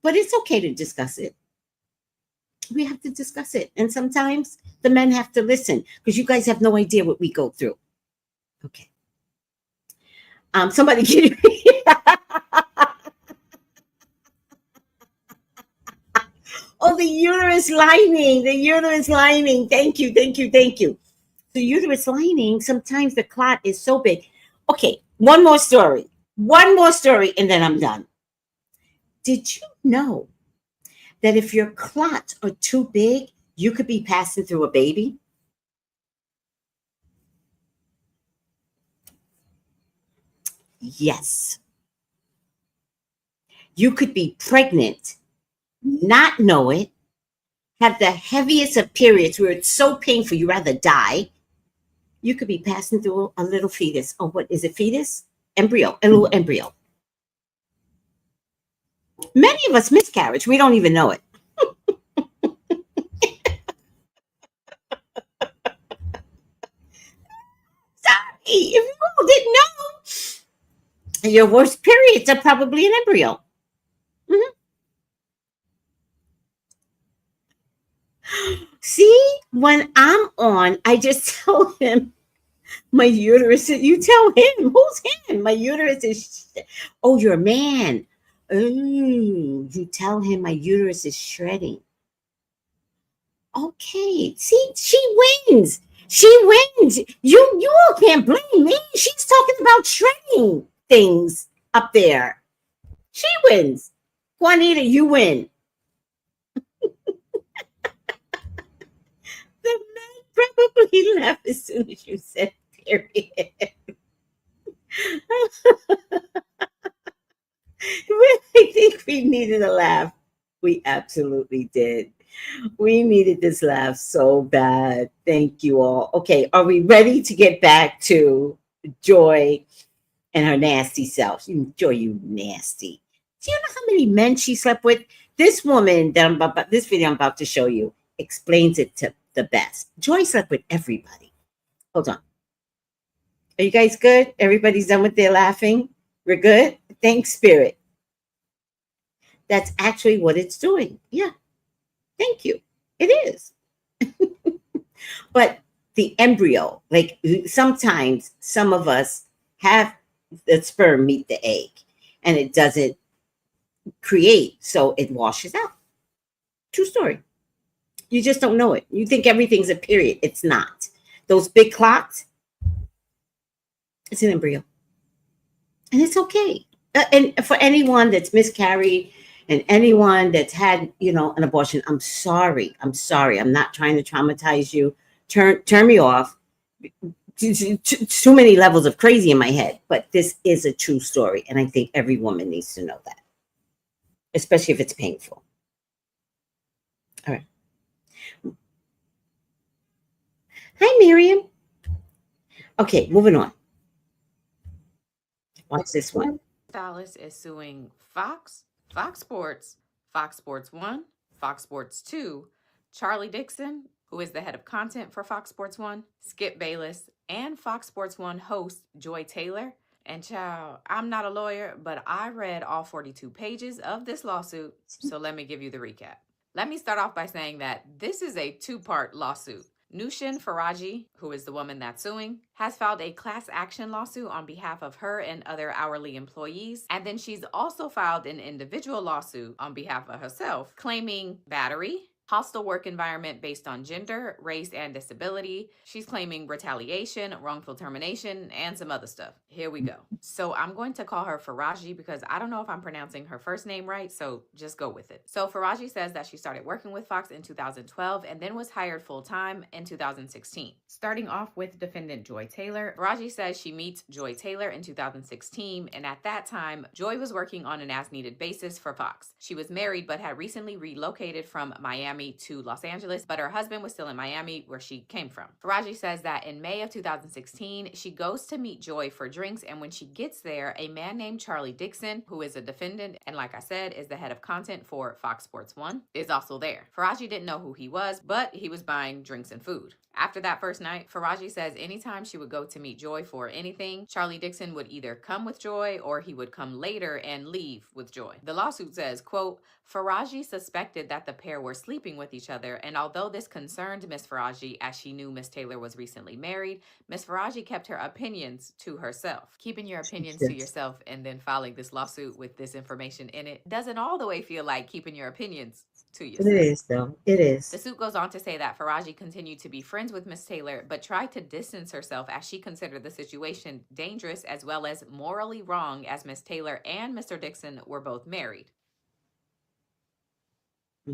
But it's okay to discuss it. We have to discuss it. And sometimes the men have to listen because you guys have no idea what we go through. Okay. Somebody get Oh, the uterus lining. The uterus lining. Thank you. Thank you. Thank you. The uterus lining, sometimes the clot is so big. Okay, one more story. One more story, and then I'm done. Did you know that if your clots are too big, you could be passing through a baby? Yes. You could be pregnant, not know it, have the heaviest of periods where it's so painful you rather die. You could be passing through a little fetus. Oh, what is it? Fetus? Embryo. A little embryo. Many of us miscarriage. We don't even know it. Sorry, if you all didn't know, your worst periods are probably an embryo. Mhm. See, when I'm on, I just tell him my uterus. You tell him who's him. My uterus is. Oh, you're a man. Oh, you tell him my uterus is shredding. Okay, see, she wins. She wins. You all can't blame me. She's talking about shredding things up there. She wins. Juanita, you win. The man probably laughed as soon as you said period. I think we needed a laugh. We absolutely did. We needed this laugh so bad. Thank you all. Okay, are we ready to get back to Joy and her nasty self? Joy, you nasty. Do you know how many men she slept with? This woman that this video I'm about to show you explains it to the best. Joy slept with everybody. Hold on. Are you guys good? Everybody's done with their laughing? We're good? Thanks, Spirit. That's actually what it's doing. Yeah. Thank you. It is. But the embryo, like sometimes some of us have the sperm meet the egg and it doesn't create, so it washes out. True story. You just don't know it. You think everything's a period. It's not. Those big clots, it's an embryo. And it's okay. And for anyone that's miscarried and anyone that's had, an abortion, I'm sorry. I'm sorry. I'm not trying to traumatize you. Turn me off. Too many levels of crazy in my head, but this is a true story. And I think every woman needs to know that, especially if it's painful. All right. Hi, Miriam. Okay, moving on. Watch this one.
Stylist is suing Fox, Fox Sports, Fox Sports 1, Fox Sports 2, Charlie Dixon, who is the head of content for Fox Sports 1, Skip Bayless, and Fox Sports 1 host Joy Taylor. And child, I'm not a lawyer, but I read all 42 pages of this lawsuit, so let me give you the recap. Let me start off by saying that this is a two-part lawsuit. Nushin Faraji, who is the woman that's suing, has filed a class action lawsuit on behalf of her and other hourly employees. And then she's also filed an individual lawsuit on behalf of herself, claiming battery, hostile work environment based on gender, race, and disability. She's claiming retaliation, wrongful termination, and some other stuff. Here we go. So I'm going to call her Faraji because I don't know if I'm pronouncing her first name right, so just go with it. So Faraji says that she started working with Fox in 2012 and then was hired full-time in 2016. Starting off with defendant Joy Taylor, Faraji says she meets Joy Taylor in 2016, and at that time, Joy was working on an as-needed basis for Fox. She was married but had recently relocated from Miami to Los Angeles, but her husband was still in Miami where she came from. Faraji says that in May of 2016, she goes to meet Joy for drinks, and when she gets there, a man named Charlie Dixon, who is a defendant and like I said, is the head of content for Fox Sports 1, is also there. Faraji didn't know who he was, but he was buying drinks and food. After that first night, Faraji says anytime she would go to meet Joy for anything, Charlie Dixon would either come with Joy or he would come later and leave with Joy. The lawsuit says, quote, Faraji suspected that the pair were sleeping sleeping with each other, and although this concerned Miss Faraji as she knew Miss Taylor was recently married, Miss Faraji kept her opinions to herself. Keeping your opinions to yourself and then filing this lawsuit with this information in it doesn't all the way feel like keeping your opinions to yourself.
It is, though. It is.
The suit goes on to say that Faraji continued to be friends with Miss Taylor, but tried to distance herself as she considered the situation dangerous as well as morally wrong, as Miss Taylor and Mr. Dixon were both married.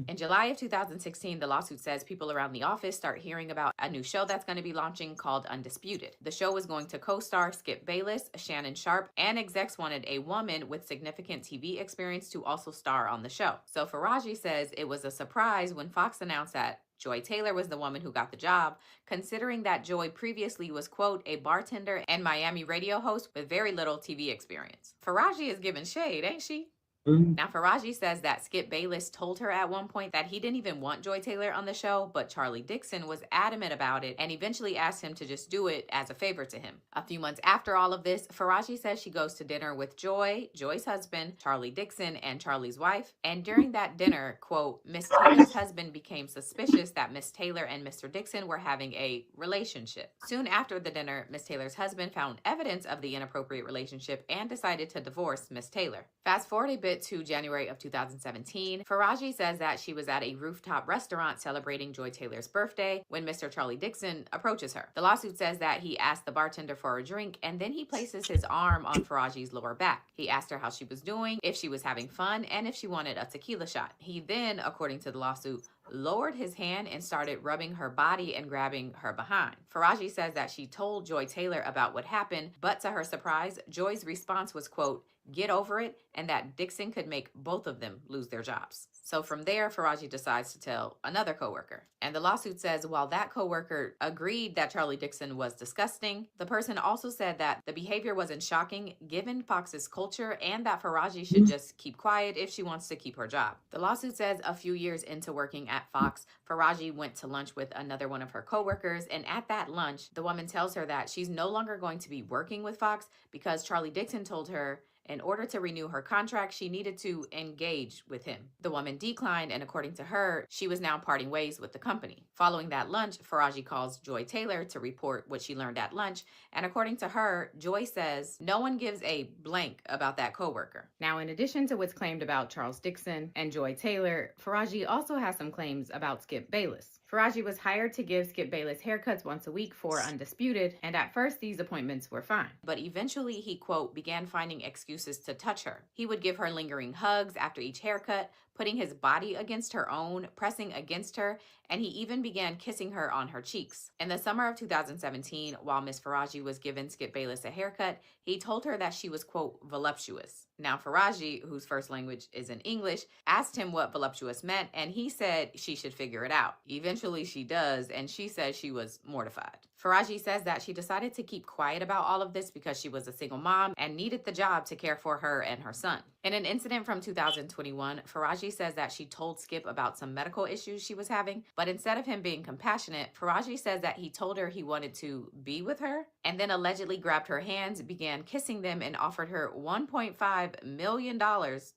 In July of 2016, the lawsuit says people around the office start hearing about a new show that's going to be launching called Undisputed. The show was going to co-star Skip Bayless, Shannon Sharpe, and execs wanted a woman with significant TV experience to also star on the show. So Faraji says it was a surprise when Fox announced that Joy Taylor was the woman who got the job, considering that Joy previously was, quote, a bartender and Miami radio host with very little TV experience. Faraji is giving shade, ain't she? Now, Faraji says that Skip Bayless told her at one point that he didn't even want Joy Taylor on the show, but Charlie Dixon was adamant about it and eventually asked him to just do it as a favor to him. A few months after all of this, Faraji says she goes to dinner with Joy, Joy's husband, Charlie Dixon, and Charlie's wife. And during that dinner, quote, Miss Taylor's husband became suspicious that Miss Taylor and Mr. Dixon were having a relationship. Soon after the dinner, Miss Taylor's husband found evidence of the inappropriate relationship and decided to divorce Miss Taylor. Fast forward a bit to January of 2017, Faraji says that she was at a rooftop restaurant celebrating Joy Taylor's birthday when Mr. Charlie Dixon approaches her. The lawsuit says that he asked the bartender for a drink and then he places his arm on Faraji's lower back. He asked her how she was doing, if she was having fun, and if she wanted a tequila shot. He then, according to the lawsuit, lowered his hand and started rubbing her body and grabbing her behind. Faraji says that she told Joy Taylor about what happened, but to her surprise, Joy's response was, quote, get over it, and that Dixon could make both of them lose their jobs. So from there, Faraji decides to tell another coworker. And the lawsuit says while that coworker agreed that Charlie Dixon was disgusting, the person also said that the behavior wasn't shocking given Fox's culture and that Faraji should just keep quiet if she wants to keep her job. The lawsuit says a few years into working at Fox, Faraji went to lunch with another one of her coworkers, and at that lunch, the woman tells her that she's no longer going to be working with Fox because Charlie Dixon told her in order to renew her contract, she needed to engage with him. The woman declined, and according to her, she was now parting ways with the company. Following that lunch, Faraji calls Joy Taylor to report what she learned at lunch, and according to her, Joy says no one gives a blank about that coworker. Now, in addition to what's claimed about Charles Dixon and Joy Taylor, Faraji also has some claims about Skip Bayless. Faraji was hired to give Skip Bayless haircuts once a week for Undisputed, and at first these appointments were fine. But eventually he, quote, began finding excuses to touch her. He would give her lingering hugs after each haircut, putting his body against her own, pressing against her, and he even began kissing her on her cheeks. In the summer of 2017, while Miss Faraji was giving Skip Bayless a haircut, he told her that she was, quote, voluptuous. Now, Faraji, whose first language is in English, asked him what voluptuous meant, and he said she should figure it out. Eventually, she does, and she says she was mortified. Faraji says that she decided to keep quiet about all of this because she was a single mom and needed the job to care for her and her son. In an incident from 2021, Faraji says that she told Skip about some medical issues she was having, but instead of him being compassionate, Faraji says that he told her he wanted to be with her and then allegedly grabbed her hands, began kissing them, and offered her $1.5 million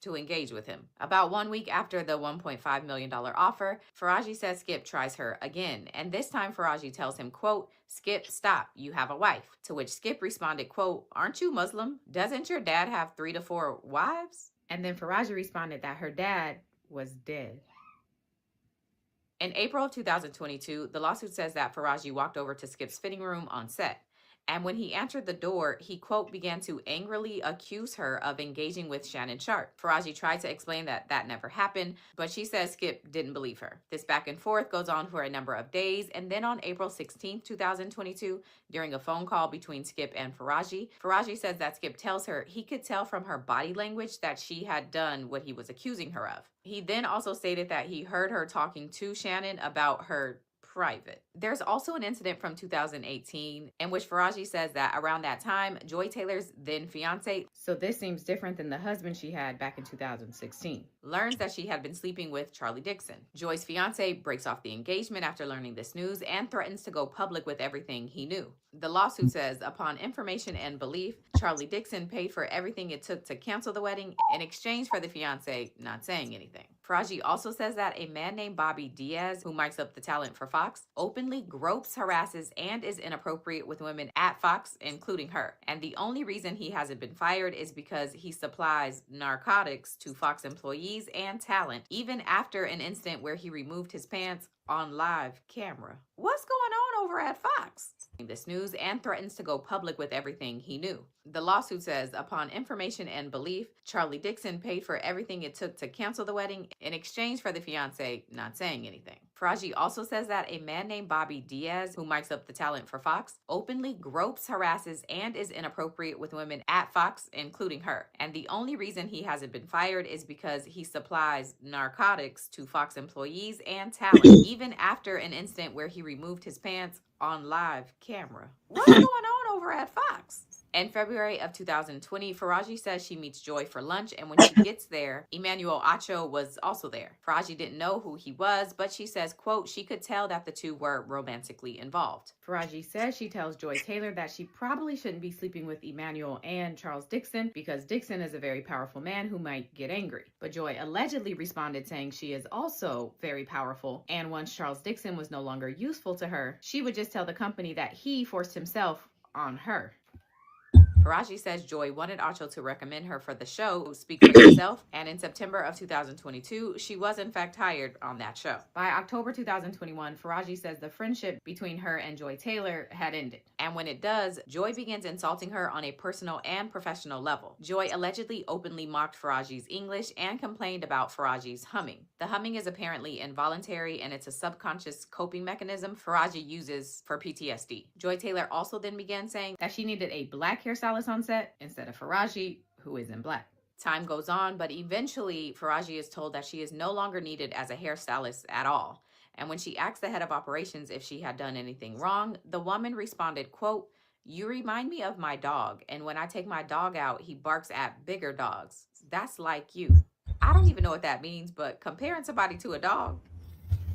to engage with him. About 1 week after the $1.5 million offer, Faraji says Skip tries her again, and this time Faraji tells him, quote, Skip, stop, you have a wife. To which Skip responded, quote, aren't you Muslim? Doesn't your dad have 3 to 4 wives? And then Faraji responded that her dad was dead. In April of 2022, the lawsuit says that Faraji walked over to Skip's fitting room on set. And when he answered the door, he, quote, began to angrily accuse her of engaging with Shannon Sharpe. Faraji tried to explain that that never happened, but she says Skip didn't believe her. This back and forth goes on for a number of days, and then on April 16, 2022, during a phone call between Skip and Faraji, Faraji says that Skip tells her he could tell from her body language that she had done what he was accusing her of. He then also stated that he heard her talking to Shannon about her private. There's also an incident from 2018 in which Faraji says that around that time, Joy Taylor's then fiance, so this seems different than the husband she had back in 2016, learns that she had been sleeping with Charlie Dixon. Joy's fiance breaks off the engagement after learning this news and threatens to go public with everything he knew. The lawsuit says, upon information and belief, Charlie Dixon paid for everything it took to cancel the wedding in exchange for the fiance not saying anything. Faraji also says that a man named Bobby Diaz, who mics up the talent for Fox, openly gropes, harasses, and is inappropriate with women at Fox, including her. And the only reason he hasn't been fired is because he supplies narcotics to Fox employees and talent, even after an incident where he removed his pants on live camera. What's going on over at Fox? This news and threatens to go public with everything he knew. The lawsuit says, upon information and belief, Charlie Dixon paid for everything it took to cancel the wedding in exchange for the fiance not saying anything. Faraji also says that a man named Bobby Diaz, who mics up the talent for Fox, openly gropes, harasses, and is inappropriate with women at Fox, including her. And the only reason he hasn't been fired is because he supplies narcotics to Fox employees and talent, even after an incident where he removed his pants on live camera. What's going on over at Fox? In February of 2020, Faraji says she meets Joy for lunch, and when she gets there, Emmanuel Acho was also there. Faraji didn't know who he was, but she says, quote, she could tell that the two were romantically involved. Faraji says she tells Joy Taylor that she probably shouldn't be sleeping with Emmanuel and Charles Dixon because Dixon is a very powerful man who might get angry. But Joy allegedly responded saying she is also very powerful, and once Charles Dixon was no longer useful to her, she would just tell the company that he forced himself on her. Faraji says Joy wanted Acho to recommend her for the show Speak for Yourself, and in September of 2022, she was in fact hired on that show. By October 2021, Faraji says the friendship between her and Joy Taylor had ended. And when it does, Joy begins insulting her on a personal and professional level. Joy allegedly openly mocked Faraji's English and complained about Faraji's humming. The humming is apparently involuntary, and it's a subconscious coping mechanism Faraji uses for PTSD. Joy Taylor also then began saying that she needed a black hairstylist on set instead of Faraji, who is in black. Time goes on, but eventually Faraji is told that she is no longer needed as a hairstylist at all. And when she asked the head of operations if she had done anything wrong, the woman responded, quote, you remind me of my dog, and when I take my dog out, he barks at bigger dogs. That's like you. I don't even know what that means, but comparing somebody to a dog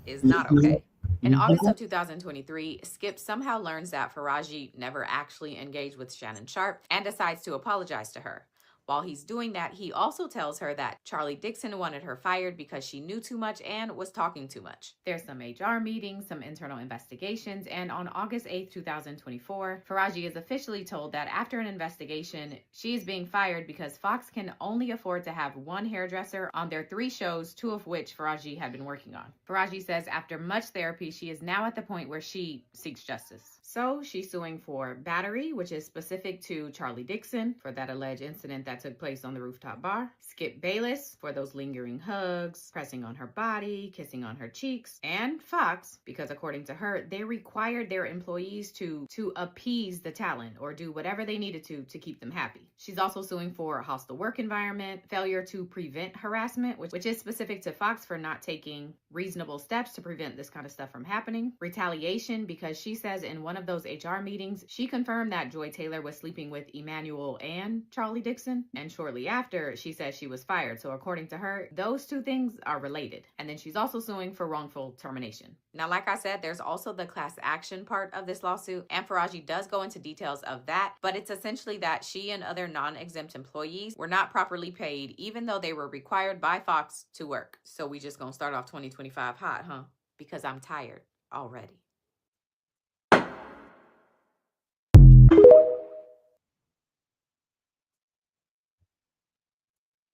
is not okay. In August of 2023, Skip somehow learns that Faraji never actually engaged with Shannon Sharpe and decides to apologize to her. While he's doing that, he also tells her that Charlie Dixon wanted her fired because she knew too much and was talking too much. There's some HR meetings, some internal investigations, and on August 8th, 2024, Faraji is officially told that after an investigation, she is being fired because Fox can only afford to have one hairdresser on their 3 shows, 2 of which Faraji had been working on. Faraji says after much therapy, she is now at the point where she seeks justice. So she's suing for battery, which is specific to Charlie Dixon for that alleged incident that took place on the rooftop bar, Skip Bayless for those lingering hugs, pressing on her body, kissing on her cheeks, and Fox because according to her, they required their employees to appease the talent or do whatever they needed to keep them happy. She's also suing for a hostile work environment, failure to prevent harassment, which is specific to Fox for not taking reasonable steps to prevent this kind of stuff from happening, retaliation because she says in one of those HR meetings, she confirmed that Joy Taylor was sleeping with Emmanuel and Charlie Dixon, and shortly after, she says she was fired. So according to her, those 2 things are related. And then she's also suing for wrongful termination. Now, like I said, there's also the class action part of this lawsuit, and Faraji does go into details of that, but it's essentially that she and other non-exempt employees were not properly paid, even though they were required by Fox to work. So we just gonna start off 2025 hot, huh? Because I'm tired already.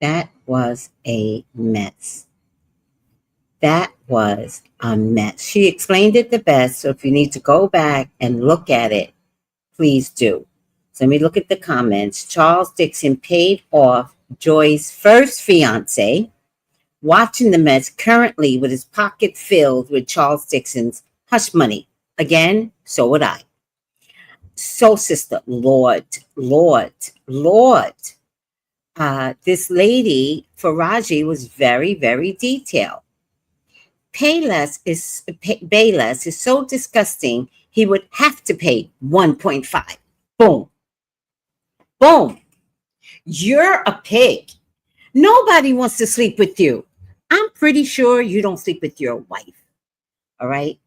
That was a mess. That was a mess. She explained it the best, so if you need to go back and look at it, please do. So let me look at the comments. Charles Dixon paid off Joy's first fiance, watching the mess currently with his pocket filled with Charles Dixon's hush money. Again, so would I. So, sister, Lord. This lady, Faraji, was very, very detailed. Bayless is so disgusting, he would have to pay 1.5. Boom. Boom. You're a pig. Nobody wants to sleep with you. I'm pretty sure you don't sleep with your wife. All right.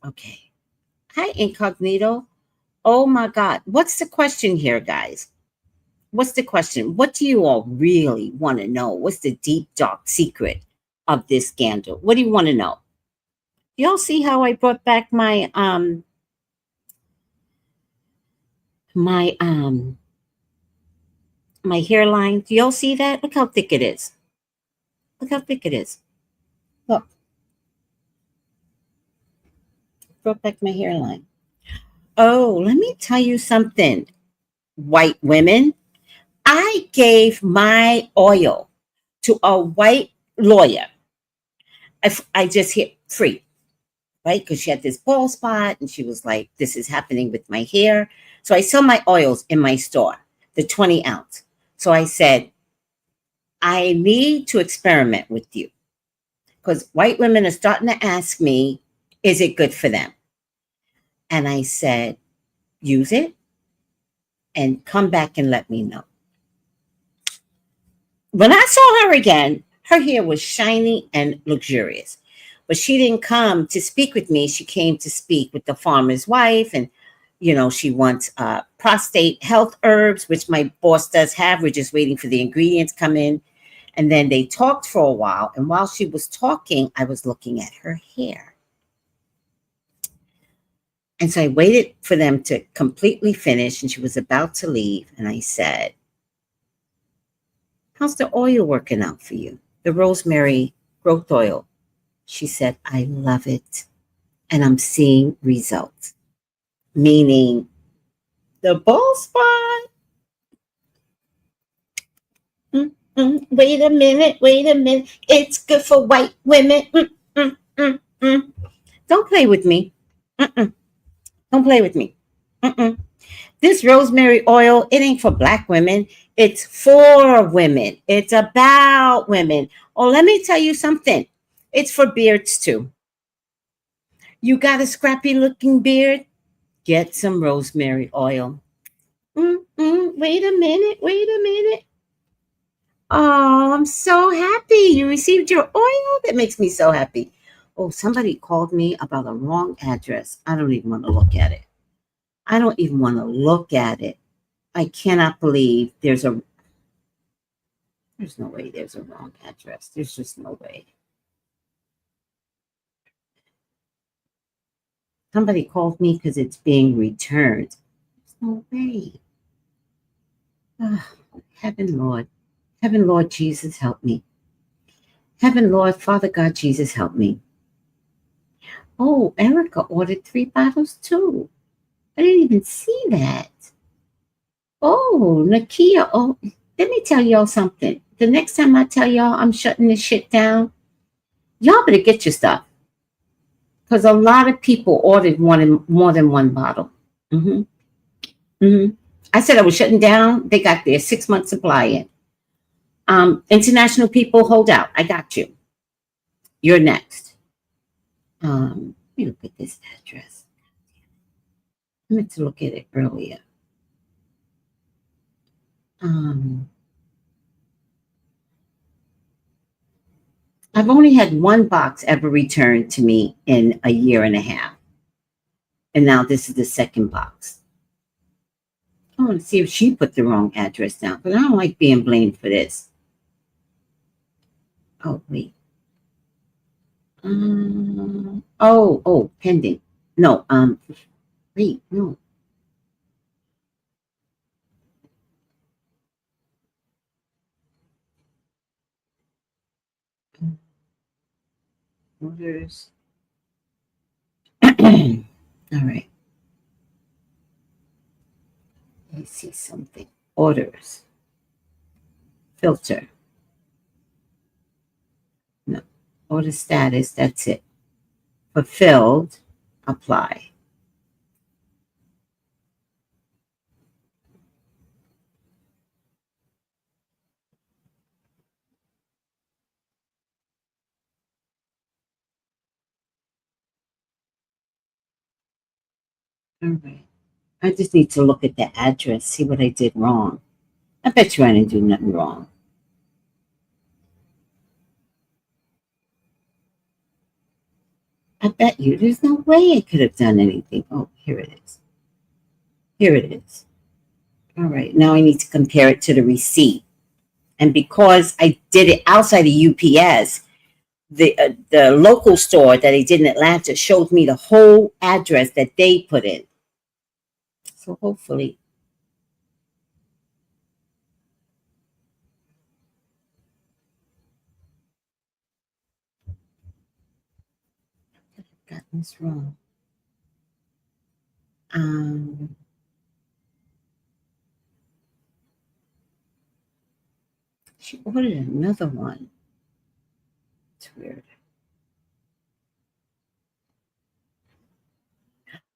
Okay. Hi, Incognito. Oh my God. What's the question here, guys? what's the question? What do you all really want to know? What's the deep, dark secret of this scandal? What do you want to know? Y'all see how I brought back my my hairline? Do y'all see that? Look how thick it is. Look how thick it is. Look. Brought back my hairline. Oh, let me tell you something, white women. I gave my oil to a white lawyer. I just hit free, right? Because she had this bald spot and she was like, this is happening with my hair. So I sell my oils in my store, the 20 ounce. So I said, I need to experiment with you because white women are starting to ask me, is it good for them? And I said, use it and come back and let me know. When I saw her again, her hair was shiny and luxurious. But she didn't come to speak with me. She came to speak with the farmer's wife. And, you know, she wants prostate health herbs, which my boss does have. We're just waiting for the ingredients come in. And then they talked for a while. And while she was talking, I was looking at her hair. And so I waited for them to completely finish. And she was about to leave. And I said, how's the oil working out for you? The rosemary growth oil. She said, I love it. And I'm seeing results. Meaning the bald spot. Wait a minute. It's good for white women. Don't play with me. Don't play with me. This rosemary oil, it ain't for black women. It's for women. It's about women. Oh, let me tell you something. It's for beards too. You got a scrappy looking beard? Get some rosemary oil. Wait a minute. Oh, I'm so happy you received your oil. That makes me so happy. Oh, somebody called me about a wrong address. I don't even want to look at it. I cannot believe there's no way there's a wrong address. There's just no way. Somebody called me because it's being returned. There's no way. Oh, Heaven, Lord Jesus, help me. Heaven, Lord, Father God, Jesus, help me. Oh, Erica ordered 3 bottles too. I didn't even see that. Oh, Nakia, let me tell y'all something. The next time I tell y'all I'm shutting this shit down, y'all better get your stuff. Because a lot of people ordered more than one bottle. I said I was shutting down. They got their 6-month supply in. International people, hold out. I got you. You're next. Let me look at this address. I meant to look at it earlier. I've only had one box ever returned to me in a year and a half. And now this is the second box. I want to see if she put the wrong address down, but I don't like being blamed for this. Oh, wait. Pending. No, wait, no. Orders. All right. Let me see something. Orders. Filter. No. Order status. That's it. Fulfilled. Apply. All right. I just need to look at the address, see what I did wrong. I bet you I didn't do nothing wrong. I bet you there's no way I could have done anything. Oh, here it is. All right, now I need to compare it to the receipt. And because I did it outside of UPS, the local store that I did in Atlanta showed me the whole address that they put in. So hopefully. I've gotten this wrong. She ordered another one. It's weird.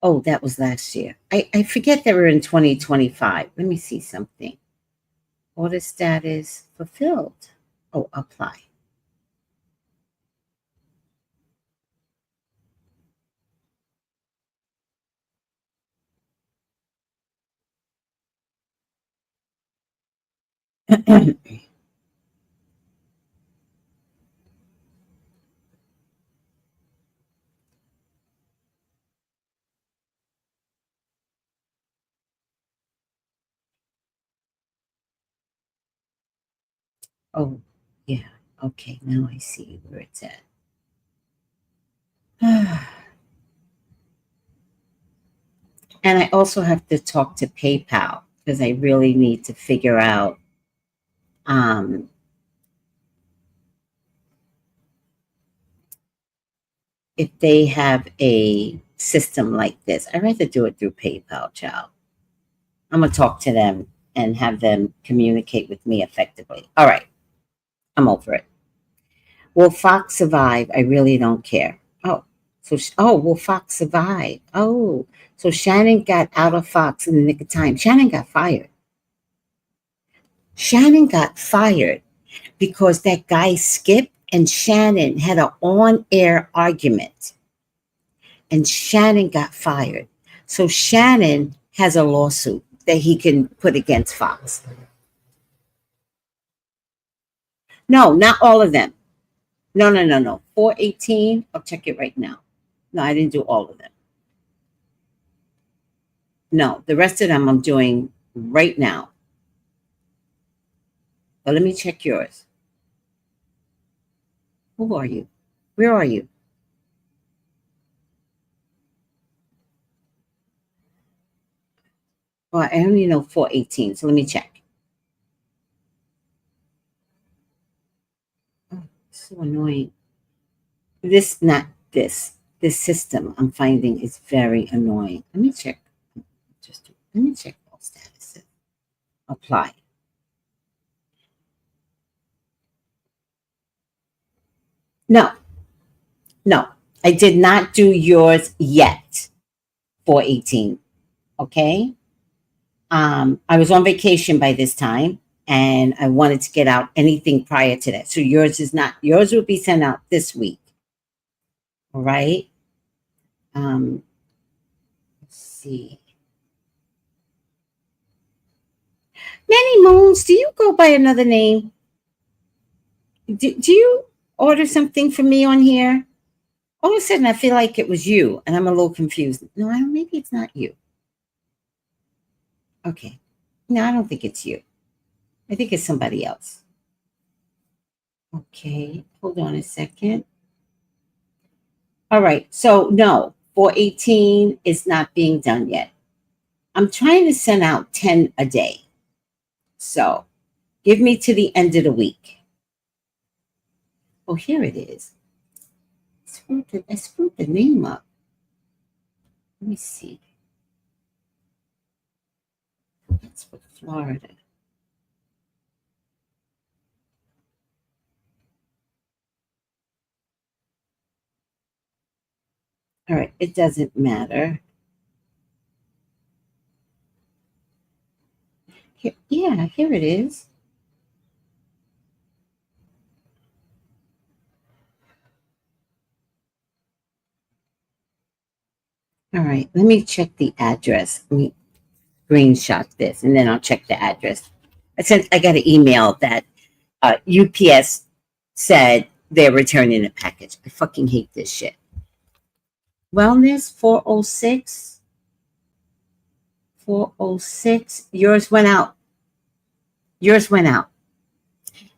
Oh, that was last year. I forget that we're in 2025. Let me see something. Order status fulfilled. Oh, apply. Oh, yeah. Okay, now I see where it's at. And I also have to talk to PayPal because I really need to figure out if they have a system like this. I'd rather do it through PayPal, child. I'm going to talk to them and have them communicate with me effectively. All right, I'm over it. Will Fox survive? I really don't care. Will Fox survive? Oh, so Shannon got out of Fox in the nick of time. Shannon got fired. Shannon got fired because that guy Skip and Shannon had an on-air argument, and Shannon got fired. So Shannon has a lawsuit that he can put against Fox. No, not all of them. No. 418. I'll check it right now. No, I didn't do all of them. No, the rest of them I'm doing right now. But let me check yours. Who are you? Where are you? Well, I only know 418, so let me check. Oh, so annoying. This system I'm finding is very annoying. Let me check. Let me check all statuses. Apply. No, I did not do yours yet. 418. Okay. I was on vacation by this time and I wanted to get out anything prior to that. So yours will be sent out this week. All right. Let's see. Manny Moons, do you go by another name? Do you order something for me on here? All of a sudden, I feel like it was you, and I'm a little confused. No, maybe it's not you. Okay. No, I don't think it's you. I think it's somebody else. Okay. Hold on a second. All right. So, no, 418 is not being done yet. I'm trying to send out 10 a day. So, give me to the end of the week. Oh, here it is. I screwed the name up. Let me see. That's for Florida. All right, it doesn't matter. Here it is. All right, let me check the address. Let me screenshot this, and then I'll check the address. I got an email that UPS said they're returning the package. I fucking hate this shit. Wellness 406 406. Yours went out. Yours went out.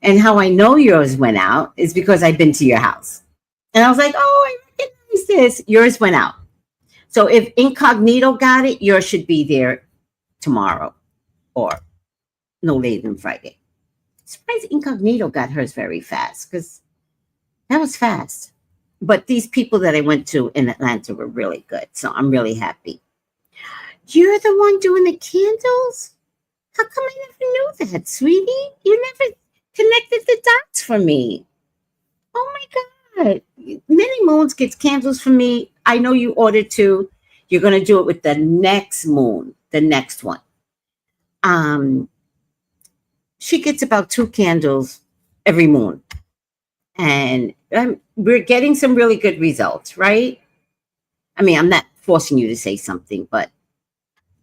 And how I know yours went out is because I've been to your house. And I was like, oh, I recognize this. Yours went out. So if Incognito got it, yours should be there tomorrow or no later than Friday. Surprised Incognito got hers very fast because that was fast. But these people that I went to in Atlanta were really good. So I'm really happy. You're the one doing the candles? How come I never knew that, sweetie? You never connected the dots for me. Oh my God. Minnie Moons gets candles for me. I know you ordered two. You're going to do it with the next moon, the next one. She gets about 2 candles every moon. And we're getting some really good results, right? I mean, I'm not forcing you to say something, but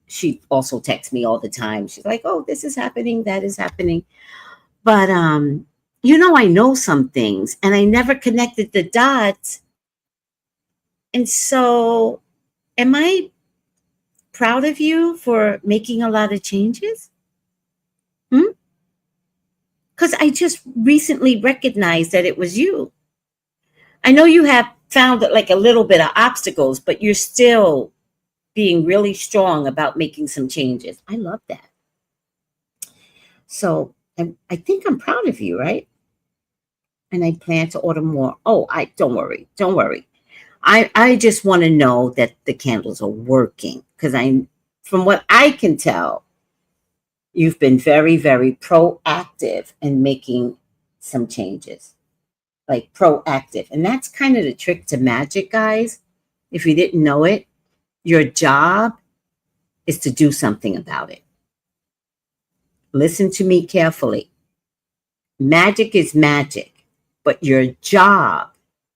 she also texts me all the time. She's like, oh, this is happening, that is happening. But, I know some things and I never connected the dots. And so am I proud of you for making a lot of changes? Because I just recently recognized that it was you. I know you have found like a little bit of obstacles, but you're still being really strong about making some changes. I love that. So I think I'm proud of you, right? And I plan to order more. Oh, don't worry. I just want to know that the candles are working because from what I can tell, you've been very, very proactive in making some changes. Like proactive. And that's kind of the trick to magic, guys. If you didn't know it, your job is to do something about it. Listen to me carefully. Magic is magic, but your job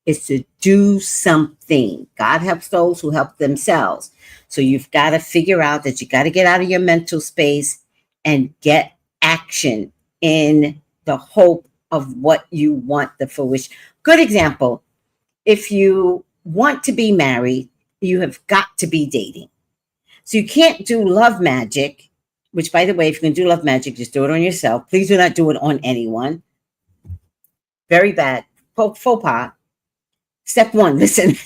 is to do something. God helps those who help themselves. So you've got to figure out that you got to get out of your mental space and get action in the hope of what you want the fruition. Good example. If you want to be married, you have got to be dating. So you can't do love magic, which, by the way, if you can do love magic, just do it on yourself. Please do not do it on anyone. Very bad. Faux pas. Step 1, listen.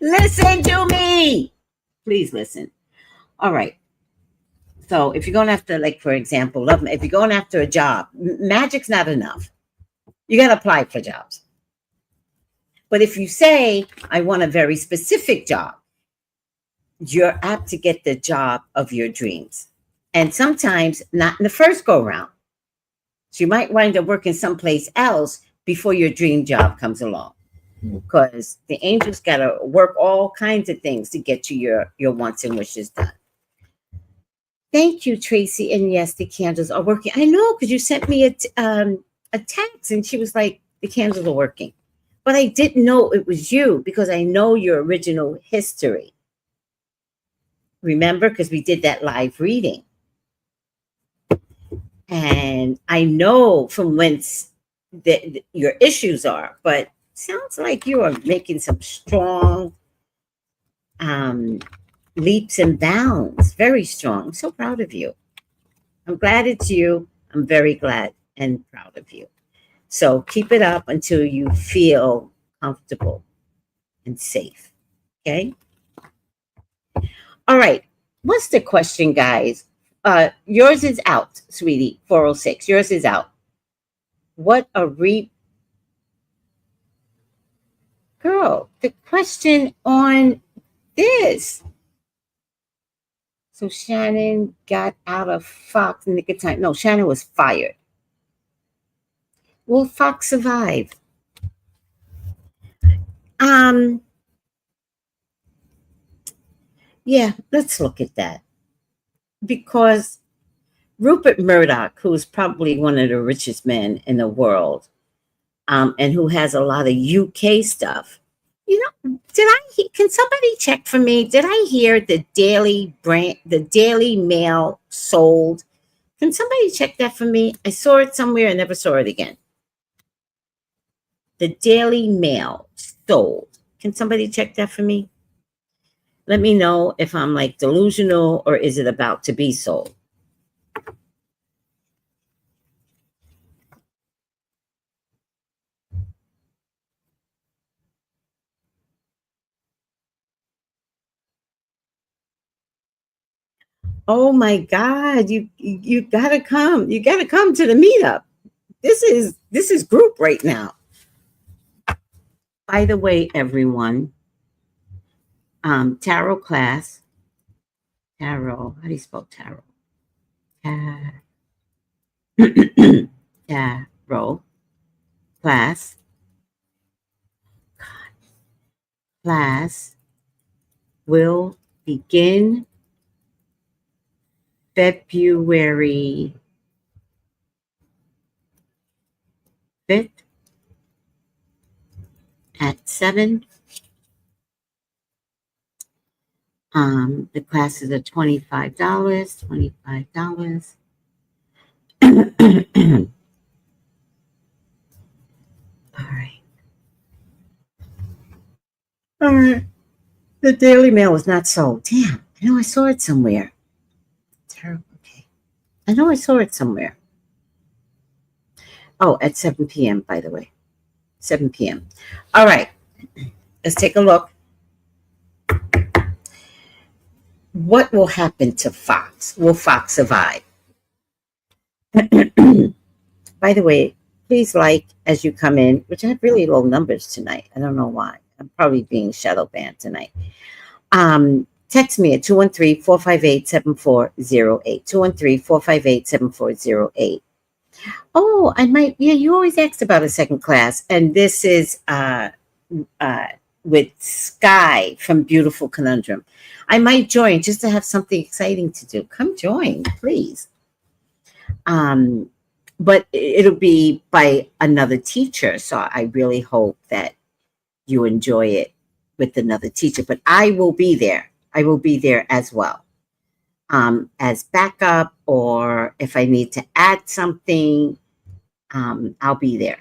Listen to me. Please listen. All right. So if you're going after, like, for example, if you're going after a job, magic's not enough. You got to apply for jobs. But if you say, I want a very specific job, you're apt to get the job of your dreams. And sometimes not in the first go round. So you might wind up working someplace else before your dream job comes along. Because the angels got to work all kinds of things to get you your wants and wishes done. Thank you, Tracey. And yes, the candles are working. I know, because you sent me a text and she was like, the candles are working. But I didn't know it was you because I know your original history. Remember, because we did that live reading. And I know from whence your issues are, but sounds like you are making some strong leaps and bounds. Very strong. I'm so proud of you. I'm glad it's you. I'm very glad and proud of you. So keep it up until you feel comfortable and safe. Okay? All right. What's the question, guys? Yours is out, sweetie. 406. Yours is out. What a girl, the question on this. So Shannon got out of Fox in the nick of time. No, Shannon was fired. Will Fox survive? Yeah, let's look at that. Because Rupert Murdoch, who is probably one of the richest men in the world, and who has a lot of UK stuff. Can somebody check for me? Did I hear the Daily Mail sold? Can somebody check that for me? I saw it somewhere and never saw it again. The Daily Mail sold. Can somebody check that for me? Let me know if I'm like delusional or is it about to be sold. Oh my God, you gotta come. You gotta come to the meetup. This is group right now. By the way, everyone, tarot class. Tarot. How do you spell tarot? Tarot class. Class will begin February 5th at 7. The classes are $25. $25. All right. All right. The Daily Mail is not sold. Damn. I know I saw it somewhere. Terrible. Okay. I know I saw it somewhere. Oh, at 7 p.m., by the way. 7 p.m. All right. Let's take a look. What will happen to Fox? Will Fox survive? By the way, please like as you come in, which I have really low numbers tonight. I don't know why. I'm probably being shadow banned tonight. Text me at 213-458-7408. 213-458-7408. Oh, I might. Yeah, you always asked about a second class, and this is with Sky from Beautiful Conundrum. I might join just to have something exciting to do. Come join, please. But it'll be by another teacher, so I really hope that you enjoy it with another teacher. But I will be there. I will be there as well, as backup, or if I need to add something, I'll be there.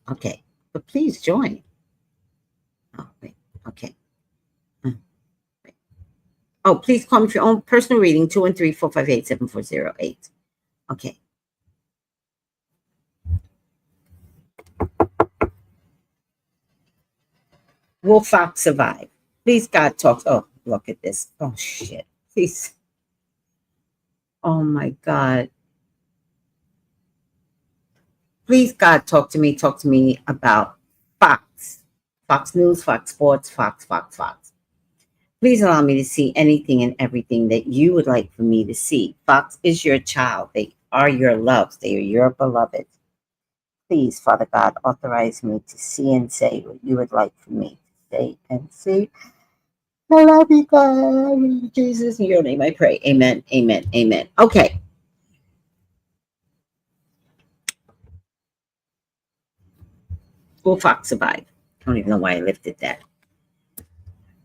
Okay, but please join. Oh, wait. Okay. Wait. Oh, please call me for your own personal reading, 213-458-7408. Okay. Will Fox survive? Please, God, talk. Oh, look at this. Oh, shit. Please. Oh, my God. Please, God, talk to me. Talk to me about Fox. Fox News, Fox Sports, Fox. Please allow me to see anything and everything that you would like for me to see. Fox is your child. They are your loves. They are your beloved. Please, Father God, authorize me to see and say what you would like for me to say and see. I love you, God. Jesus, in your name I pray. Amen, amen, amen. Okay. Will Fox survive? I don't even know why I lifted that.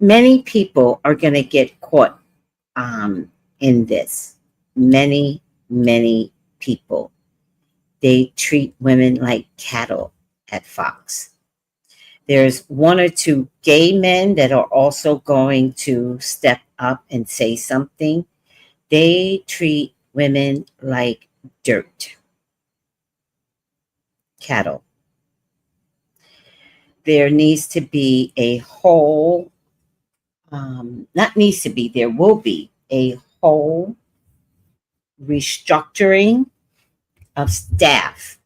Many people are going to get caught in this. Many people. They treat women like cattle at Fox. There's one or two gay men that are also going to step up and say something. They treat women like dirt. Cattle. There needs to be a whole, not needs to be, there will be a whole restructuring of staff.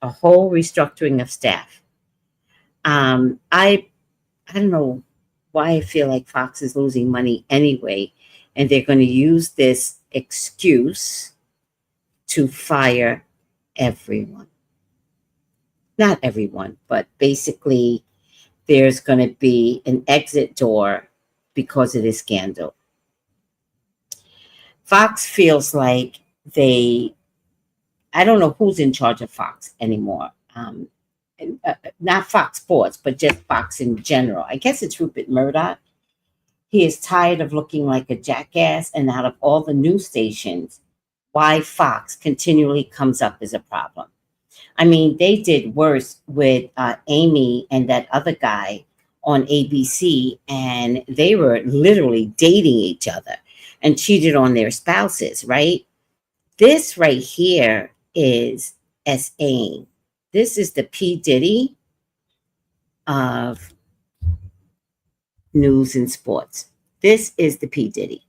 A whole restructuring of staff. I don't know why I feel like Fox is losing money anyway, and they're going to use this excuse to fire everyone. Not everyone, but basically there's going to be an exit door because of this scandal. Fox feels like I don't know who's in charge of Fox anymore. Not Fox Sports, but just Fox in general. I guess it's Rupert Murdoch. He is tired of looking like a jackass, and out of all the news stations, why Fox continually comes up as a problem. I mean, they did worse with Amy and that other guy on ABC, and they were literally dating each other and cheated on their spouses, right? This right here is SA. This is the P. Diddy of news and sports. This is the P. Diddy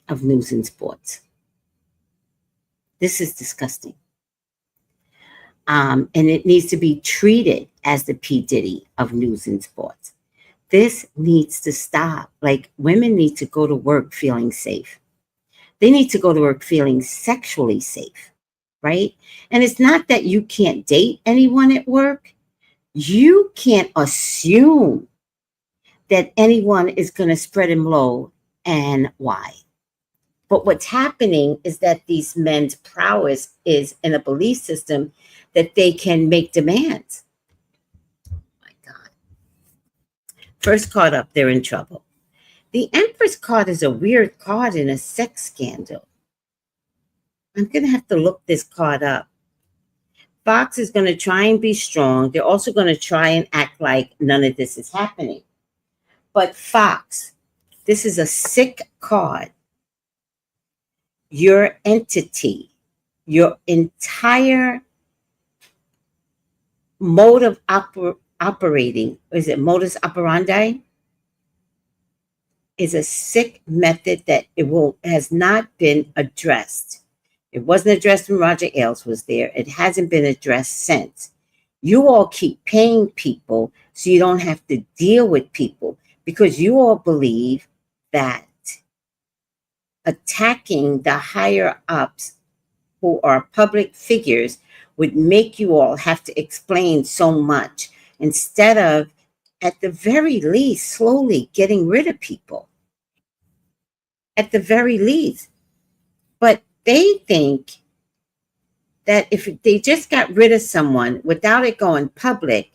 of news and sports. This is disgusting. And it needs to be treated as the P. Diddy of news and sports. This needs to stop. Like, women need to go to work feeling safe. They need to go to work feeling sexually safe, right? And it's not that you can't date anyone at work. You can't assume that anyone is going to spread him low and why. But what's happening is that these men's prowess is in a belief system that they can make demands. Oh my God. First card up, they're in trouble. The Empress card is a weird card in a sex scandal. I'm going to have to look this card up. Fox is going to try and be strong. They're also going to try and act like none of this is happening. But Fox, this is a sick card. Your entity, your entire mode of operating, is it modus operandi? Is a sick method that has not been addressed. It wasn't addressed when Roger Ailes was there. It hasn't been addressed since. You all keep paying people so you don't have to deal with people because you all believe that attacking the higher ups who are public figures would make you all have to explain so much instead of, at the very least, slowly getting rid of people. At the very least. But they think that if they just got rid of someone without it going public,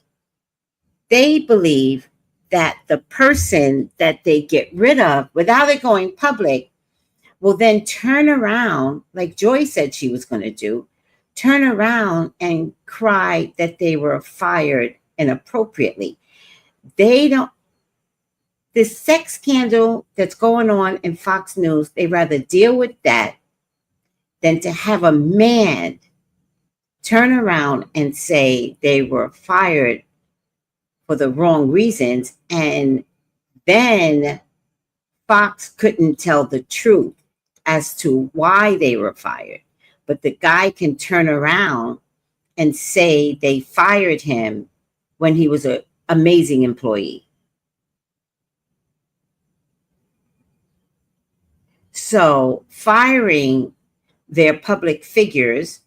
they believe that the person that they get rid of without it going public will then turn around, like Joy said she was going to do, turn around and cry that they were fired inappropriately. They don't. This sex scandal that's going on in Fox News, they rather deal with that than to have a man turn around and say they were fired for the wrong reasons, and then Fox couldn't tell the truth as to why they were fired. But the guy can turn around and say they fired him when he was an amazing employee. So firing their public figures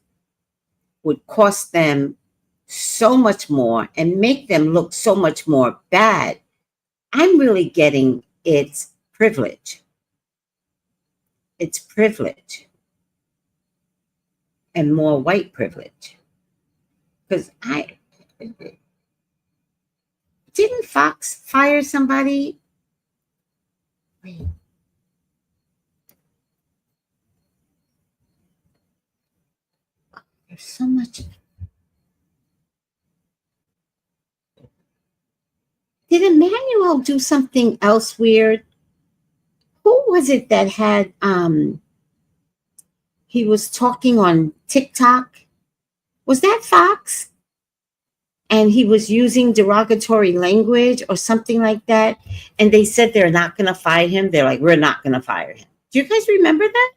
would cost them so much more and make them look so much more bad. I'm really getting it's privilege. It's privilege and more white privilege. Because didn't Fox fire somebody? Wait. There's so much. Did Emmanuel do something else weird? Who was it that had he was talking on TikTok? Was that Fox? And he was using derogatory language or something like that. And they said they're not going to fire him. They're like, we're not going to fire him. Do you guys remember that?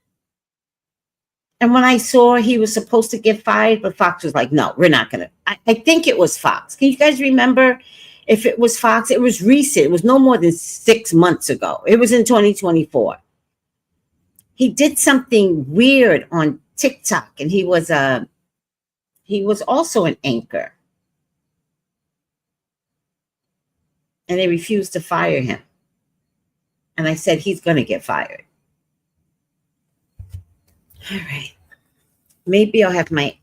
And when I saw he was supposed to get fired, but Fox was like, no, we're not going to. I think it was Fox. Can you guys remember if it was Fox? It was recent. It was no more than 6 months ago. It was in 2024. He did something weird on TikTok, and he was also an anchor. And they refused to fire him. And I said, he's going to get fired. All right. Maybe I'll have my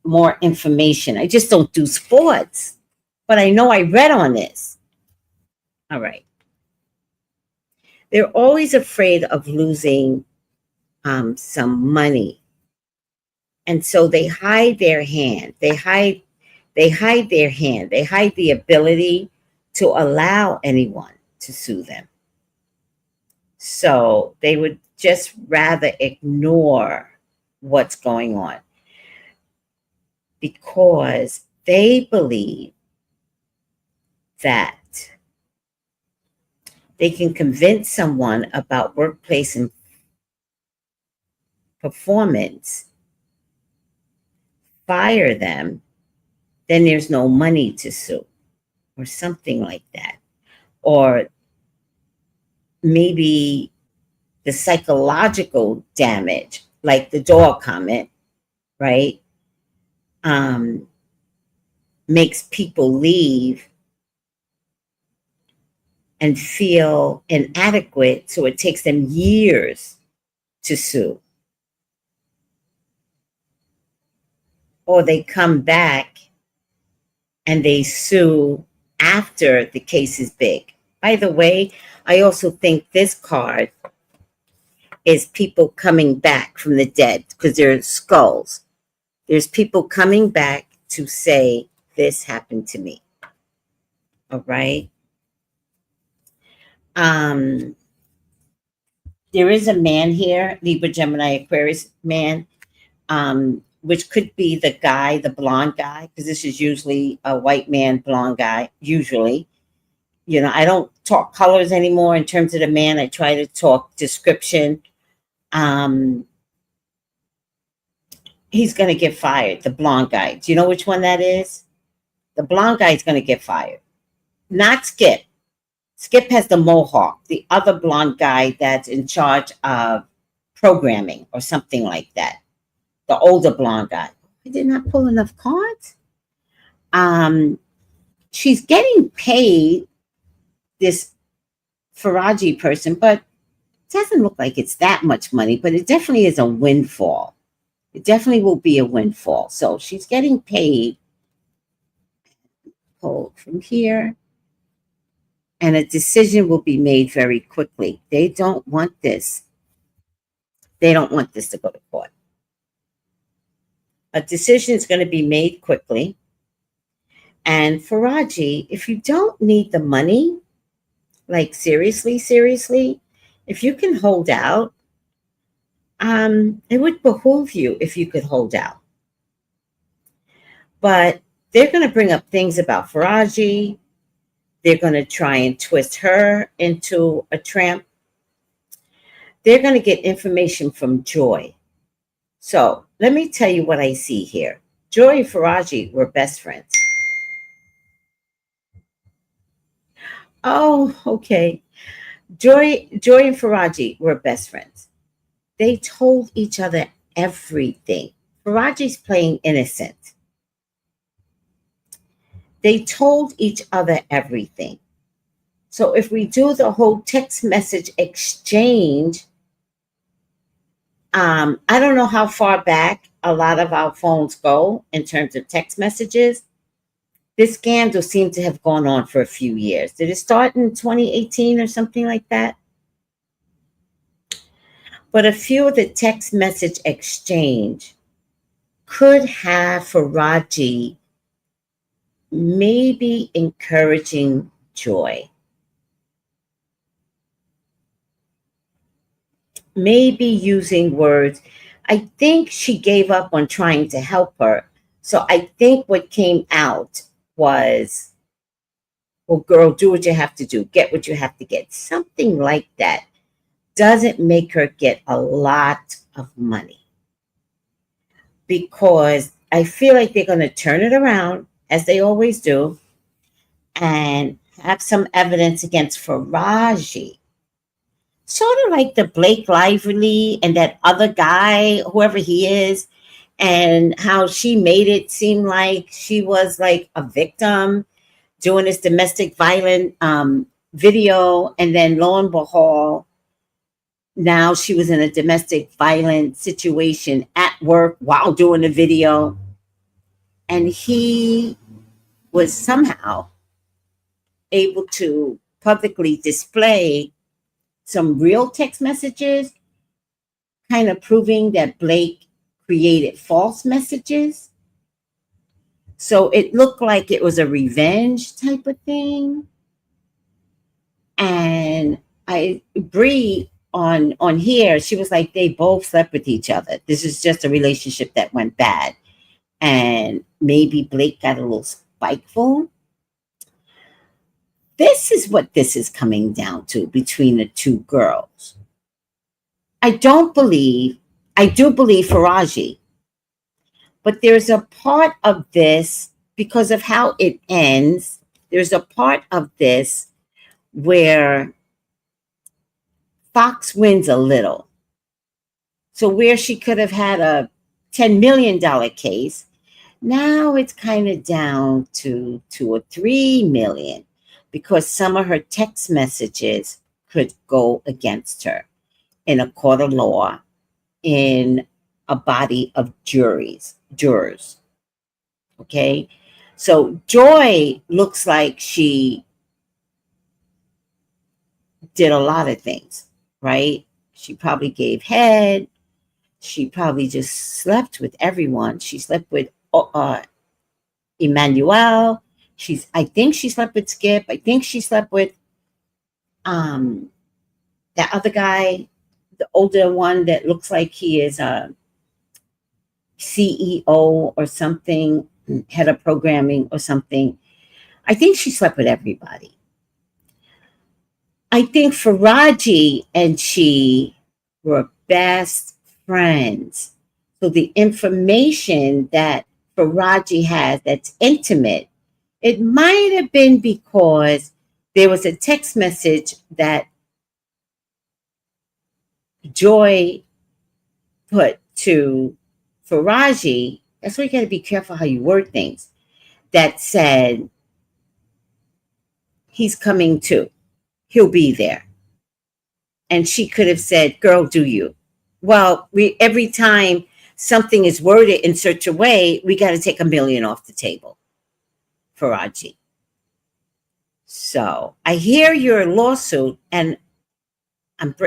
more information. I just don't do sports. But I know I read on this. All right. They're always afraid of losing some money. And so they hide their hand. They hide their hand. They hide the ability to allow anyone to sue them. So they would just rather ignore what's going on because they believe that they can convince someone about workplace and performance, fire them, then there's no money to sue, or something like that. Or maybe the psychological damage, like the dog comment, right? Makes people leave and feel inadequate, so it takes them years to sue. Or they come back and they sue after the case is big. By the way, I also think this card is people coming back from the dead because they're skulls. There's people coming back to say, this happened to me. All right. There is a man here, Libra, Gemini, Aquarius man, which could be the guy, the blonde guy, because this is usually a white man, blonde guy, usually. You know, I don't talk colors anymore in terms of the man. I try to talk description. He's going to get fired, the blonde guy. Do you know which one that is? The blonde guy is going to get fired. Not Skip. Skip has the mohawk, the other blonde guy that's in charge of programming or something like that. The older blonde guy. I did not pull enough cards. She's getting paid, this Faraji person, but it doesn't look like it's that much money, but it definitely is a windfall. It definitely will be a windfall. So she's getting paid. Pull from here. And a decision will be made very quickly. They don't want this. They don't want this to go to court. A decision is going to be made quickly. And Faraji, if you don't need the money, like seriously, if you can hold out, it would behoove you if you could hold out. But they're going to bring up things about Faraji. They're going to try and twist her into a tramp. They're going to get information from Joy. So let me tell you what I see here. Joy and Faraji were best friends. Oh, okay. Joy and Faraji were best friends. They told each other everything. Faraji's playing innocent. They told each other everything. So if we do the whole text message exchange, I don't know how far back a lot of our phones go in terms of text messages. This scandal seemed to have gone on for a few years. Did it start in 2018 or something like that? But a few of the text message exchange could have Faraji maybe encouraging Joy. Maybe using words. I think she gave up on trying to help her. So I think what came out was, well, girl, do what you have to do. Get what you have to get. Something like that doesn't make her get a lot of money. Because I feel like they're going to turn it around, as they always do, and have some evidence against Faraji. Sort of like the Blake Lively and that other guy, whoever he is, and how she made it seem like she was like a victim doing this domestic violent video. And then lo and behold, now she was in a domestic violent situation at work while doing the video. And he was somehow able to publicly display some real text messages, kind of proving that Blake created false messages. So it looked like it was a revenge type of thing. And Bree on here, she was like, they both slept with each other. This is just a relationship that went bad. And maybe Blake got a little spiteful. This is what this is coming down to between the two girls. I do believe Faraji, but there's a part of this, because of how it ends, there's a part of this where Fox wins a little. So where she could have had a $10 million case, now it's kind of down to $2 or $3 million, because some of her text messages could go against her in a court of law, in a body of jurors. Okay? So Joy looks like she did a lot of things, right? She probably gave head. She probably just slept with everyone. She slept with Emmanuel. I think she slept with Skip. I think she slept with that other guy, the older one that looks like he is a CEO or something, head of programming or something. I think she slept with everybody. I think Faraji and she were best friends. So the information that Faraji has that's intimate, it might have been because there was a text message that Joy put to Faraji. That's why you got to be careful how you word things. That said, he's coming too. He'll be there. And she could have said, girl, do you? Well, every time something is worded in such a way, we got to take $1 million off the table, Faraji. So I hear your lawsuit, and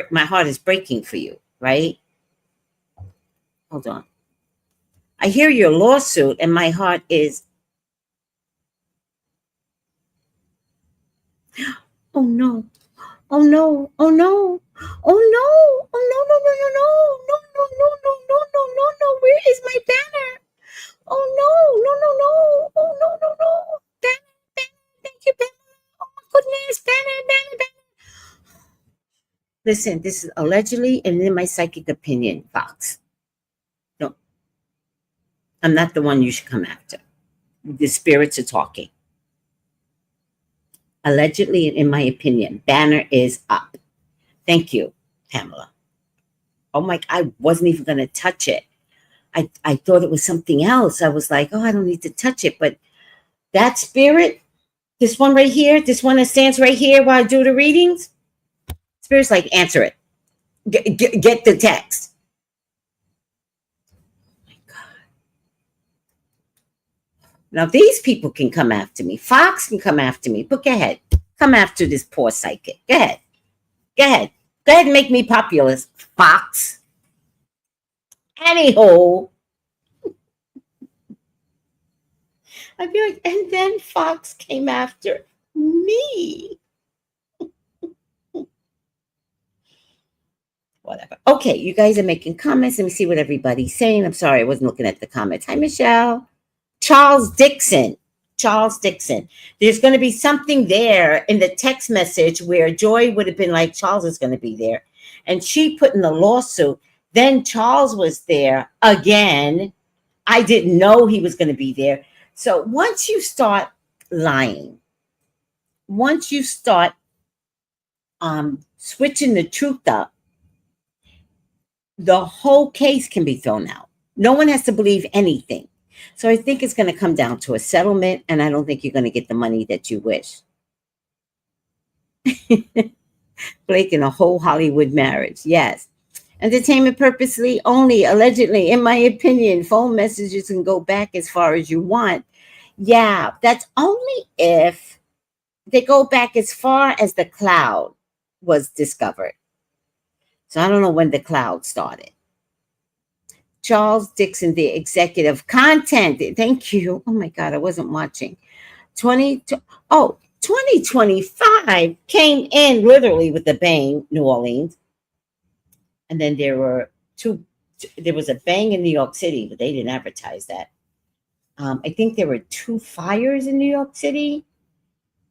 my heart is breaking for you, right? Hold on. I hear your lawsuit, and my heart is, oh no, oh no, oh no, oh no, oh no, no, no, no, no, no, no, no, no, no, no, no, no, where is my banner? Oh no, no, no, no, oh no, no, no, banner, thank you, banner, oh my goodness, banner. Listen, this is allegedly and in my psychic opinion, Fox. No, I'm not the one you should come after. The spirits are talking. Allegedly, and in my opinion, banner is up. Thank you, Pamela. Oh my, I wasn't even going to touch it. I thought it was something else. I was like, oh, I don't need to touch it. But that spirit, this one right here, this one that stands right here while I do the readings, spirit's like, answer it. Get the text. Oh my God. Now, these people can come after me. Fox can come after me. But go ahead. Come after this poor psychic. Go ahead. Go ahead. Go ahead and make me populist, Fox. Anyhow, I'd be like, and then Fox came after me. Whatever. Okay, you guys are making comments. Let me see what everybody's saying. I'm sorry, I wasn't looking at the comments. Hi, Michelle. Charles Dixon. There's going to be something there in the text message where Joy would have been like, Charles is going to be there. And she put in the lawsuit. Then Charles was there again. I didn't know he was going to be there. So once you start lying, once you start switching the truth up, the whole case can be thrown out. No one has to believe anything. So I think it's going to come down to a settlement, and I don't think you're going to get the money that you wish. Blake in a whole Hollywood marriage. Yes. Entertainment purposely only, allegedly, in my opinion. Phone messages can go back as far as you want. Yeah, that's only if they go back as far as the cloud was discovered. So I don't know when the cloud started. Charles Dixon, the executive content. Thank you. Oh my God, I wasn't watching. 2025 came in literally with a bang, New Orleans. And then there was a bang in New York City, but they didn't advertise that. I think there were 2 fires in New York City.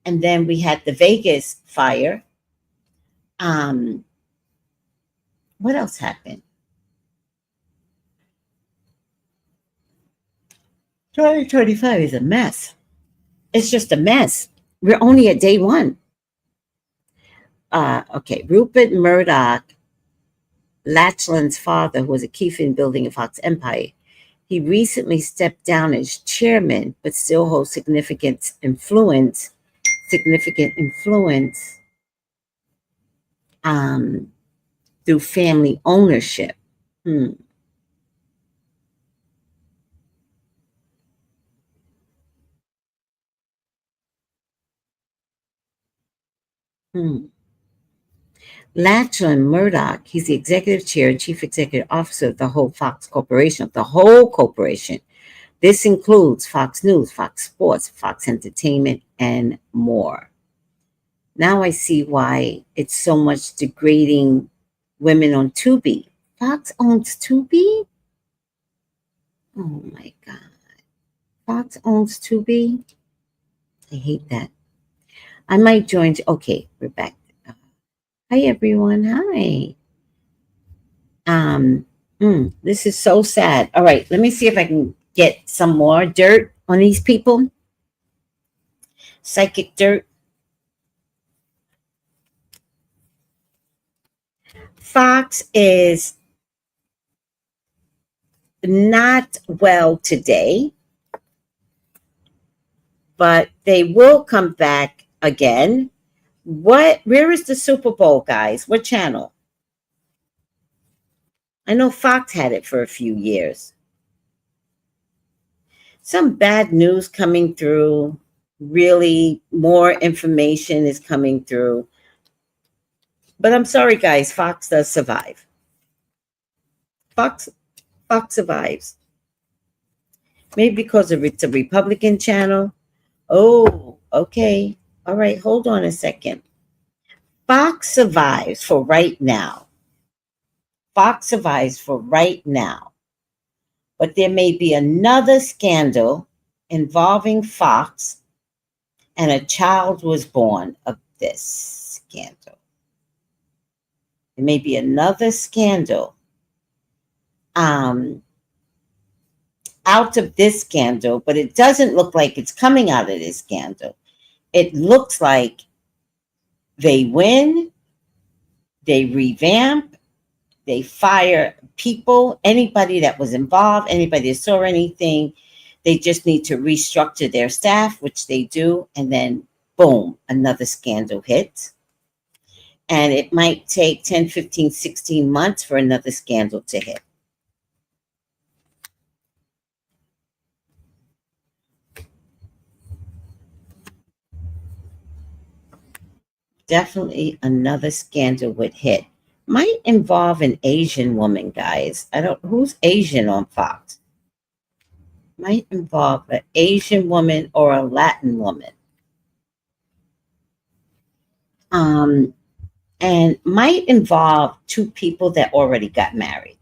And then we had the Vegas fire. What else happened? 2025 is a mess. It's just a mess. We're only at day 1. Okay, Rupert Murdoch, Lachlan's father, who was a key in building a Fox empire. He recently stepped down as chairman, but still holds significant influence through family ownership. Lachlan Murdoch, he's the executive chair and chief executive officer of the whole Fox Corporation, of the whole corporation. This includes Fox News, Fox Sports, Fox Entertainment, and more. Now I see why it's so much degrading women on Tubi. Fox owns Tubi? Oh my God. Fox owns Tubi? I hate that. I might join. Okay, we're back. Hi, everyone. Hi. This is so sad. All right, let me see if I can get some more dirt on these people. Psychic dirt. Fox is not well today, but they will come back again. Where is the Super Bowl, guys? What channel? I know Fox had it for a few years. Some bad news coming through. Really, more information is coming through. But I'm sorry, guys, Fox does survive. Fox survives. Maybe because it's a Republican channel. Oh, okay. All right, hold on a second. Fox survives for right now. Fox survives for right now. But there may be another scandal involving Fox, and a child was born of this scandal. There may be another scandal out of this scandal, but it doesn't look like it's coming out of this scandal. It looks like they win, they revamp, they fire people, anybody that was involved, anybody that saw anything. They just need to restructure their staff, which they do, and then boom, another scandal hits. And it might take 10, 15, 16 months for another scandal to hit. Definitely another scandal would hit. Might involve an Asian woman, guys. Who's Asian on Fox? Might involve an Asian woman or a Latin woman. And might involve 2 people that already got married.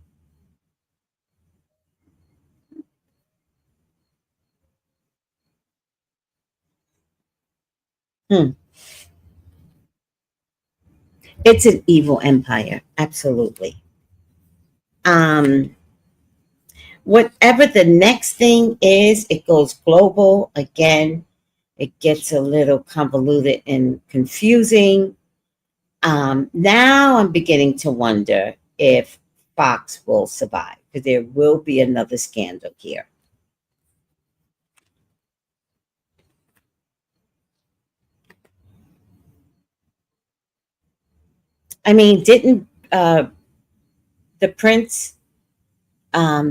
It's an evil empire, absolutely. Whatever the next thing is, it goes global again. It gets a little convoluted and confusing. Now I'm beginning to wonder if Fox will survive, because there will be another scandal here. I mean, didn't the prince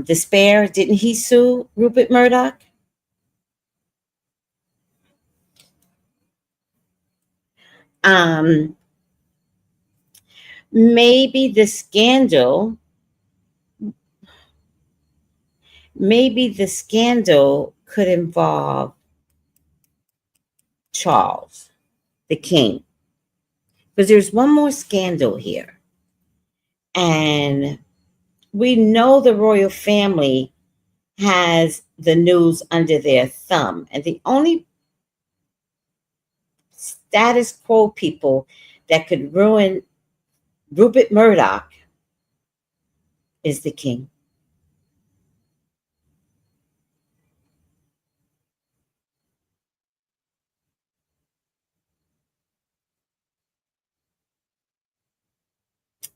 despair? Didn't he sue Rupert Murdoch? Maybe the scandal maybe the scandal could involve Charles, the king, because there's one more scandal here. And we know the royal family has the news under their thumb. And the only status quo people that could ruin Rupert Murdoch is the king.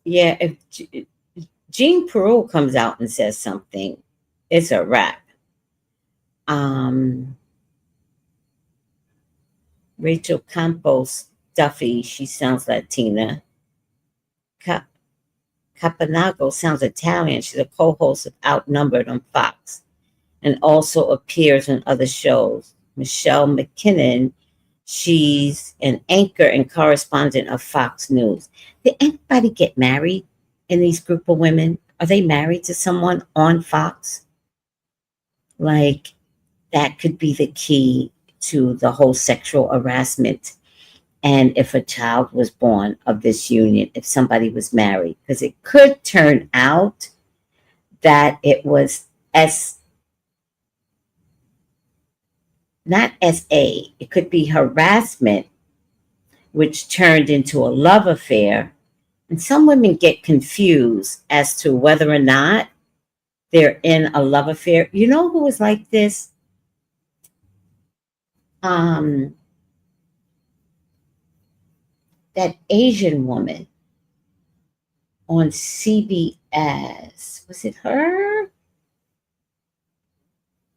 Yeah, if Jean Perot comes out and says something, it's a wrap. Um, Rachel Campos Duffy, she sounds Latina. Capanago sounds Italian. She's a co-host of Outnumbered on Fox and also appears on other shows. Michelle McKinnon, she's an anchor and correspondent of Fox News. Did anybody get married in these group of women? Are they married to someone on Fox? Like, that could be the key to the whole sexual harassment. And if a child was born of this union, if somebody was married, because it could turn out that it was not SA, it could be harassment, which turned into a love affair. And some women get confused as to whether or not they're in a love affair. You know who was like this? That Asian woman on CBS. Was it her?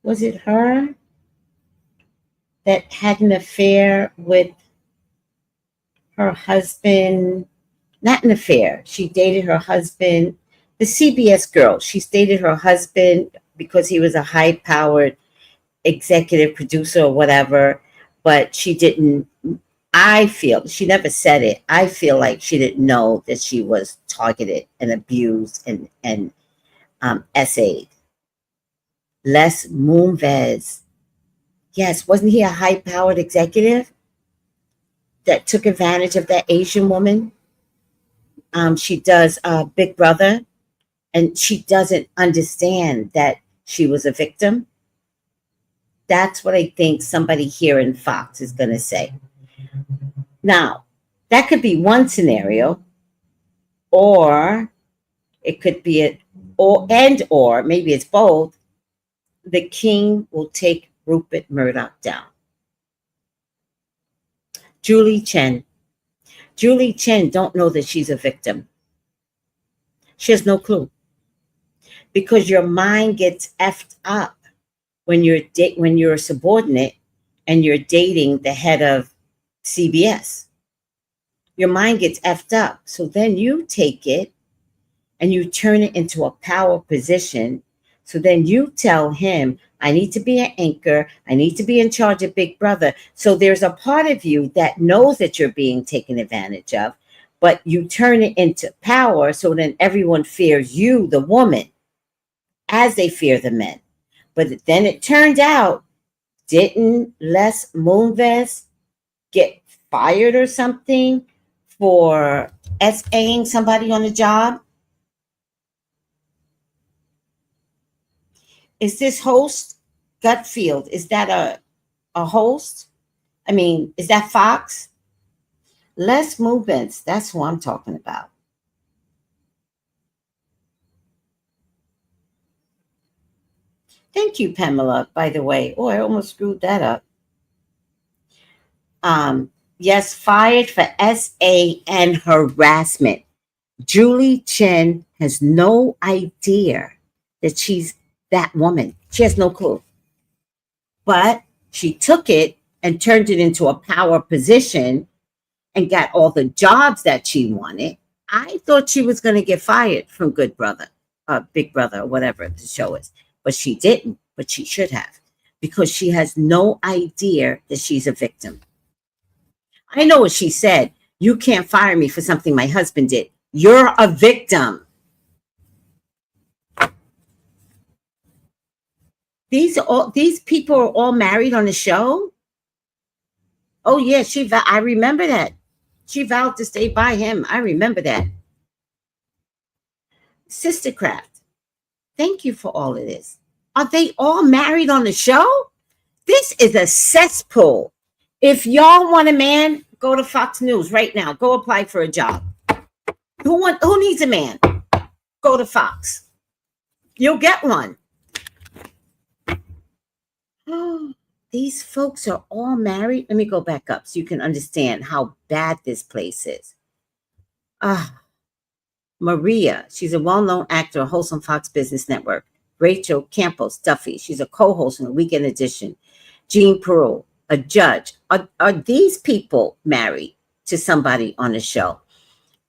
Was it her that had an affair with her husband? Not an affair. She dated her husband, the CBS girl. She dated her husband because he was a high-powered executive producer or whatever, but she didn't. I feel she never said it. I feel like she didn't know that she was targeted and abused and essayed. Les Moonves. Yes, wasn't he a high-powered executive that took advantage of that Asian woman? She does Big Brother, and she doesn't understand that she was a victim. That's what I think somebody here in Fox is going to say. Now, that could be one scenario, or it could be or maybe it's both. The king will take Rupert Murdoch down. Julie Chen don't know that she's a victim. She has no clue, because your mind gets effed up when you're a subordinate and you're dating the head of CBS. Your mind gets effed up. So then you take it and you turn it into a power position. So then you tell him, I need to be an anchor. I need to be in charge of Big Brother. So there's a part of you that knows that you're being taken advantage of, but you turn it into power. So then everyone fears you, the woman, as they fear the men. But then it turned out, didn't Les Moonves get fired or something for SAing somebody on the job? Is this host Gutfield? Is that a host? I mean, is that Fox? Les Moonves, that's who I'm talking about. Thank you, Pamela, by the way. Oh, I almost screwed that up. Yes, fired for SA and harassment. Julie Chen has no idea that she's that woman. She has no clue. But she took it and turned it into a power position and got all the jobs that she wanted. I thought she was going to get fired from Big Brother, or whatever the show is. But she didn't, but she should have, because she has no idea that she's a victim. I know what she said. You can't fire me for something my husband did. You're a victim. These people are all married on the show. Oh yeah, I remember that. She vowed to stay by him. I remember that. Sistercraft, thank you for all of this. Are they all married on the show? This is a cesspool. If y'all want a man, go to Fox News right now. Go apply for a job. Who needs a man? Go to Fox. You'll get one. Oh, these folks are all married. Let me go back up so you can understand how bad this place is. Maria, she's a well-known actor, host on Fox Business Network. Rachel Campos Duffy, she's a co-host on the Weekend Edition. Jean Perot, a judge. Are these people married to somebody on the show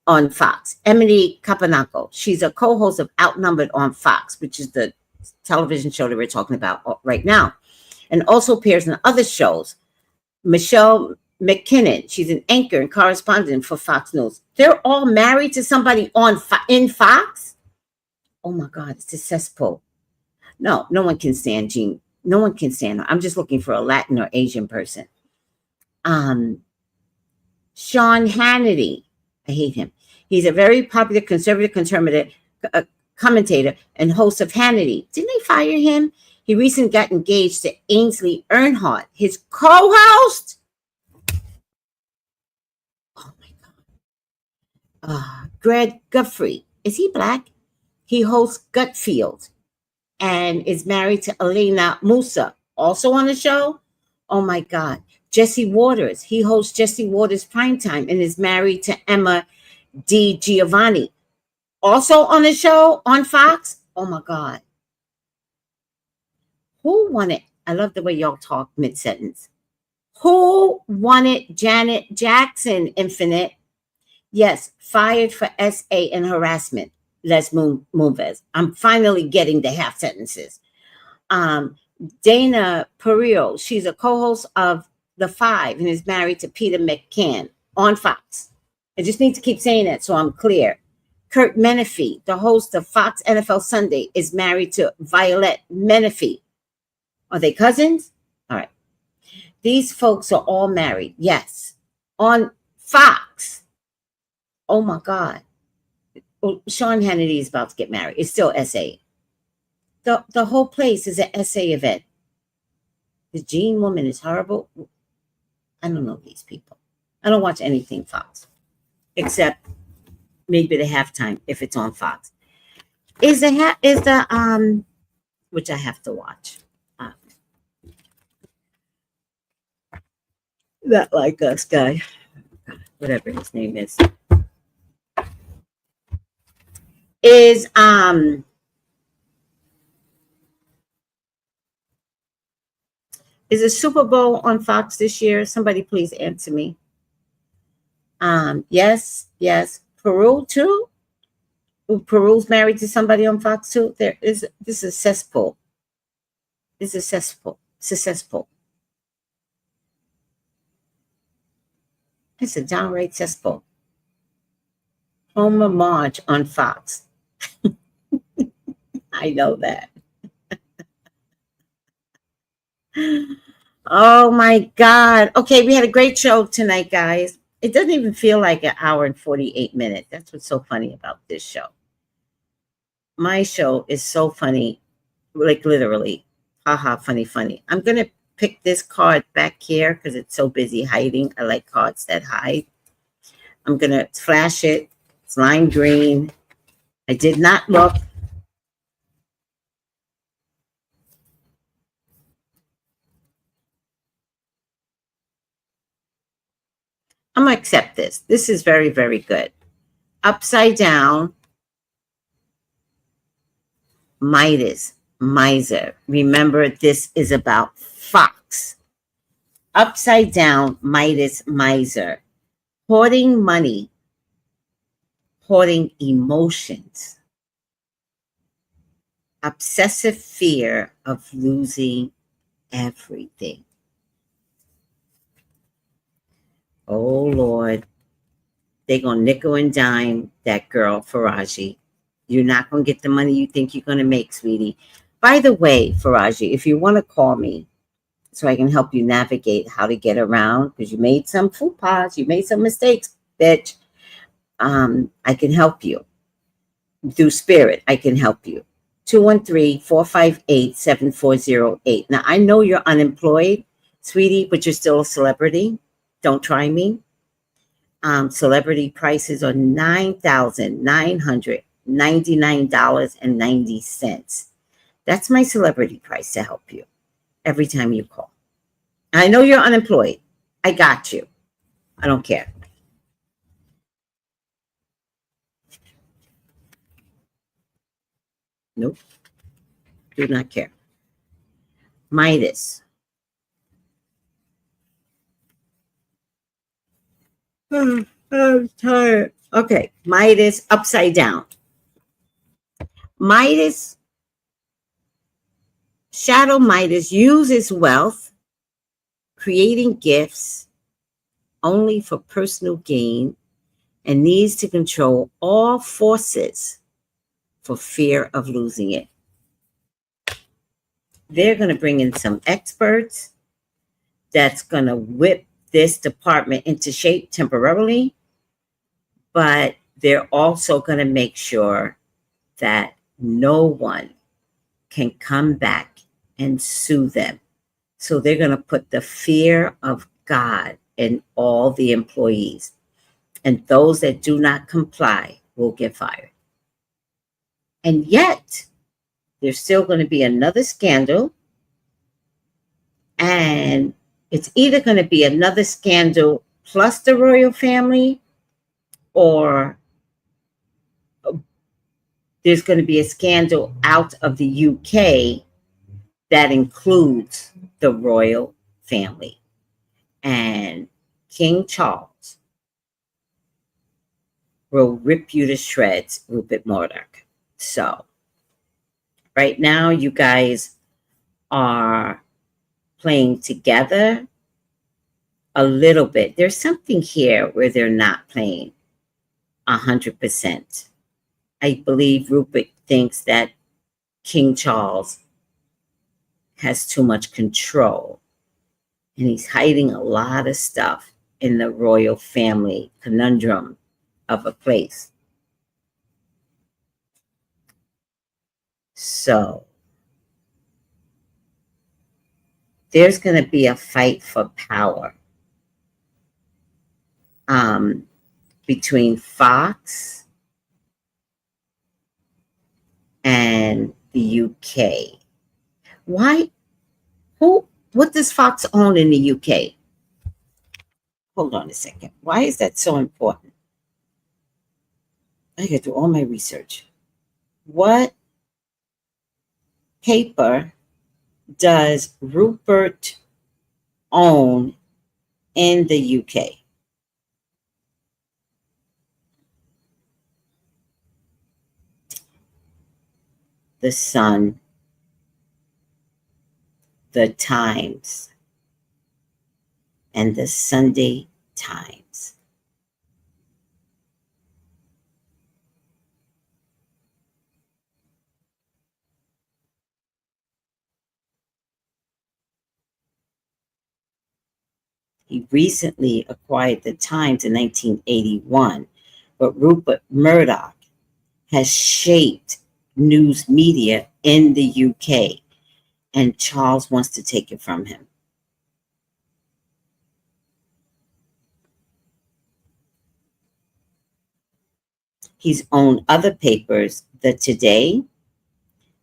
on Fox? Emily Capanaco, she's a co-host of Outnumbered on Fox, which is the television show that we're talking about right now, and also appears in other shows. Michelle McKinnon, she's an anchor and correspondent for Fox News. They're all married to somebody in Fox? Oh my God, it's a cesspool. No one can stand Jean. No one can stand her. I'm just looking for a Latin or Asian person. Sean Hannity, I hate him. He's a very popular conservative commentator and host of Hannity. Didn't they fire him? He recently got engaged to Ainsley Earnhardt, his co-host. Oh my God. Greg Guthrie. Is he black? He hosts Gutfield and is married to Elena Musa, also on the show. Oh my God. Jesse Waters. He hosts Jesse Waters Primetime and is married to Emma Di Giovanni, also on the show on Fox. Oh my God. Who wanted, I love the way y'all talk mid-sentence. Who wanted Janet Jackson, Infinite? Yes, fired for SA and harassment. Les Moonves. I'm finally getting the half sentences. Dana Perillo, she's a co-host of The Five and is married to Peter McCann on Fox. I just need to keep saying that so I'm clear. Kurt Menefee, the host of Fox NFL Sunday, is married to Violet Menefee. Are they cousins? All right. These folks are all married. Yes. On Fox. Oh my God. Well, Sean Hannity is about to get married. It's still SA. The whole place is an SA event. The Jean woman is horrible. I don't know these people. I don't watch anything Fox, except maybe the halftime if it's on Fox. Is the which I have to watch. That Like Us guy, whatever his name is a Super Bowl on Fox this year? Somebody please answer me. Yes. Peru too? Peru's married to somebody on Fox too? This is a cesspool. This is a cesspool. It's a cesspool. It's a downright cesspool. Homer Marge on Fox. I know that. Oh my God. Okay, we had a great show tonight, guys. It doesn't even feel like an hour and 48 minutes. That's what's so funny about this show. My show is so funny, like literally. Haha, funny. I'm going to pick this card back here because it's so busy hiding. I like cards that hide. I'm going to flash it. It's lime green. I did not look. I'm going to accept this. This is very, very good. Upside down, Midas, miser. Remember, this is about Fox. Upside down, Midas, miser. Hoarding money, hoarding emotions. Obsessive fear of losing everything. Oh, Lord. They're going to nickel and dime that girl, Faraji. You're not going to get the money you think you're going to make, sweetie. By the way, Faraji, if you want to call me so I can help you navigate how to get around, because you made some faux pas, you made some mistakes, bitch. I can help you. Through spirit, I can help you. 213-458-7408. Now, I know you're unemployed, sweetie, but you're still a celebrity. Don't try me. Celebrity prices are $9,999.90. That's my celebrity price to help you every time you call. I know you're unemployed. I got you. I don't care. Nope. Do not care. Midas. I'm tired. Okay. Midas upside down. Midas, Shadow Midas uses wealth, creating gifts only for personal gain, and needs to control all forces for fear of losing it. They're going to bring in some experts that's going to whip this department into shape temporarily, but they're also going to make sure that no one can come back and sue them. So they're going to put the fear of God in all the employees, and those that do not comply will get fired. And yet, there's still going to be another scandal, and it's either going to be another scandal plus the royal family, or there's going to be a scandal out of the UK that includes the royal family. And King Charles will rip you to shreds, Rupert Murdoch. So, right now, you guys are playing together a little bit. There's something here where they're not playing 100%. I believe Rupert thinks that King Charles has too much control, and he's hiding a lot of stuff in the royal family conundrum of a place. So there's going to be a fight for power between Fox and the UK. Why? What does Fox own in the UK? Hold on a second. Why is that so important? I got to do all my research. What paper does Rupert own in the UK? The Sun, the Times, and the Sunday Times. He recently acquired the Times in 1981, but Rupert Murdoch has shaped news media in the UK, and Charles wants to take it from him. He's owned other papers, the Today,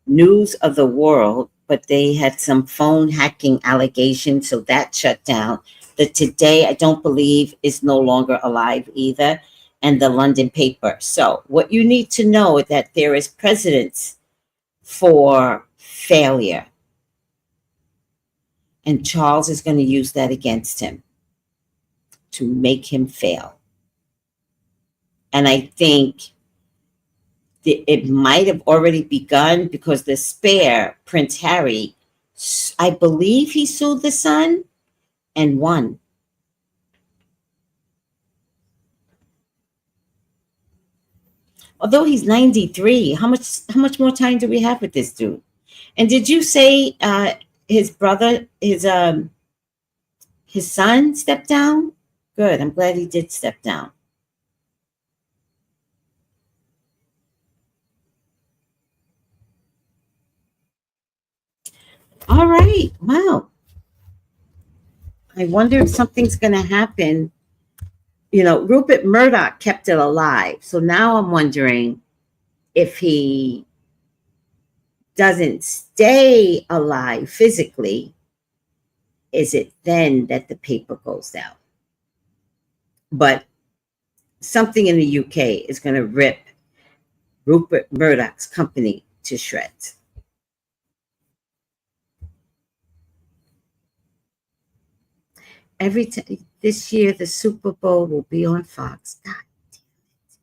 News of the World, but they had some phone hacking allegations, so that shut down. The Today, I don't believe, is no longer alive either, and the London paper. So what you need to know is that there is precedence for failure, and Charles is going to use that against him to make him fail. And I think it might have already begun, because the spare, Prince Harry, I believe he sued the Sun and won. Although he's 93, how much more time do we have with this dude? And did you say his brother, his son stepped down? Good. I'm glad he did step down. All right. Wow. I wonder if something's going to happen. You know, Rupert Murdoch kept it alive. So now I'm wondering if he doesn't stay alive physically, is it then that the paper goes down? But something in the UK is going to rip Rupert Murdoch's company to shreds. Every time this year, the Super Bowl will be on Fox. God damn it.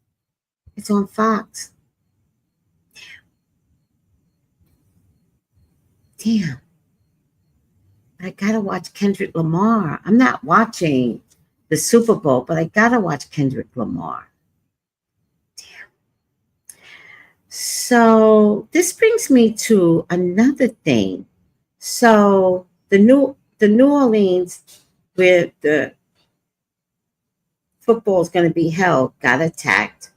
It's on Fox. Damn. I gotta watch Kendrick Lamar. I'm not watching the Super Bowl, but I gotta watch Kendrick Lamar. Damn. So this brings me to another thing. So the New Orleans, where the football is going to be held, got attacked.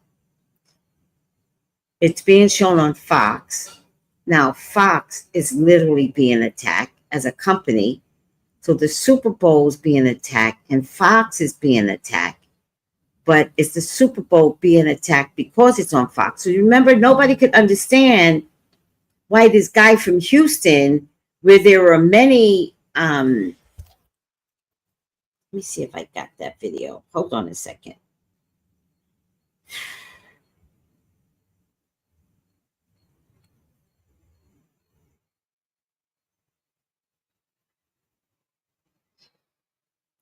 It's being shown on Fox. Now, Fox is literally being attacked as a company. So the Super Bowl is being attacked and Fox is being attacked. But it's the Super Bowl being attacked because it's on Fox. So you remember, nobody could understand why this guy from Houston, where there were many, let me see if I got that video. Hold on a second.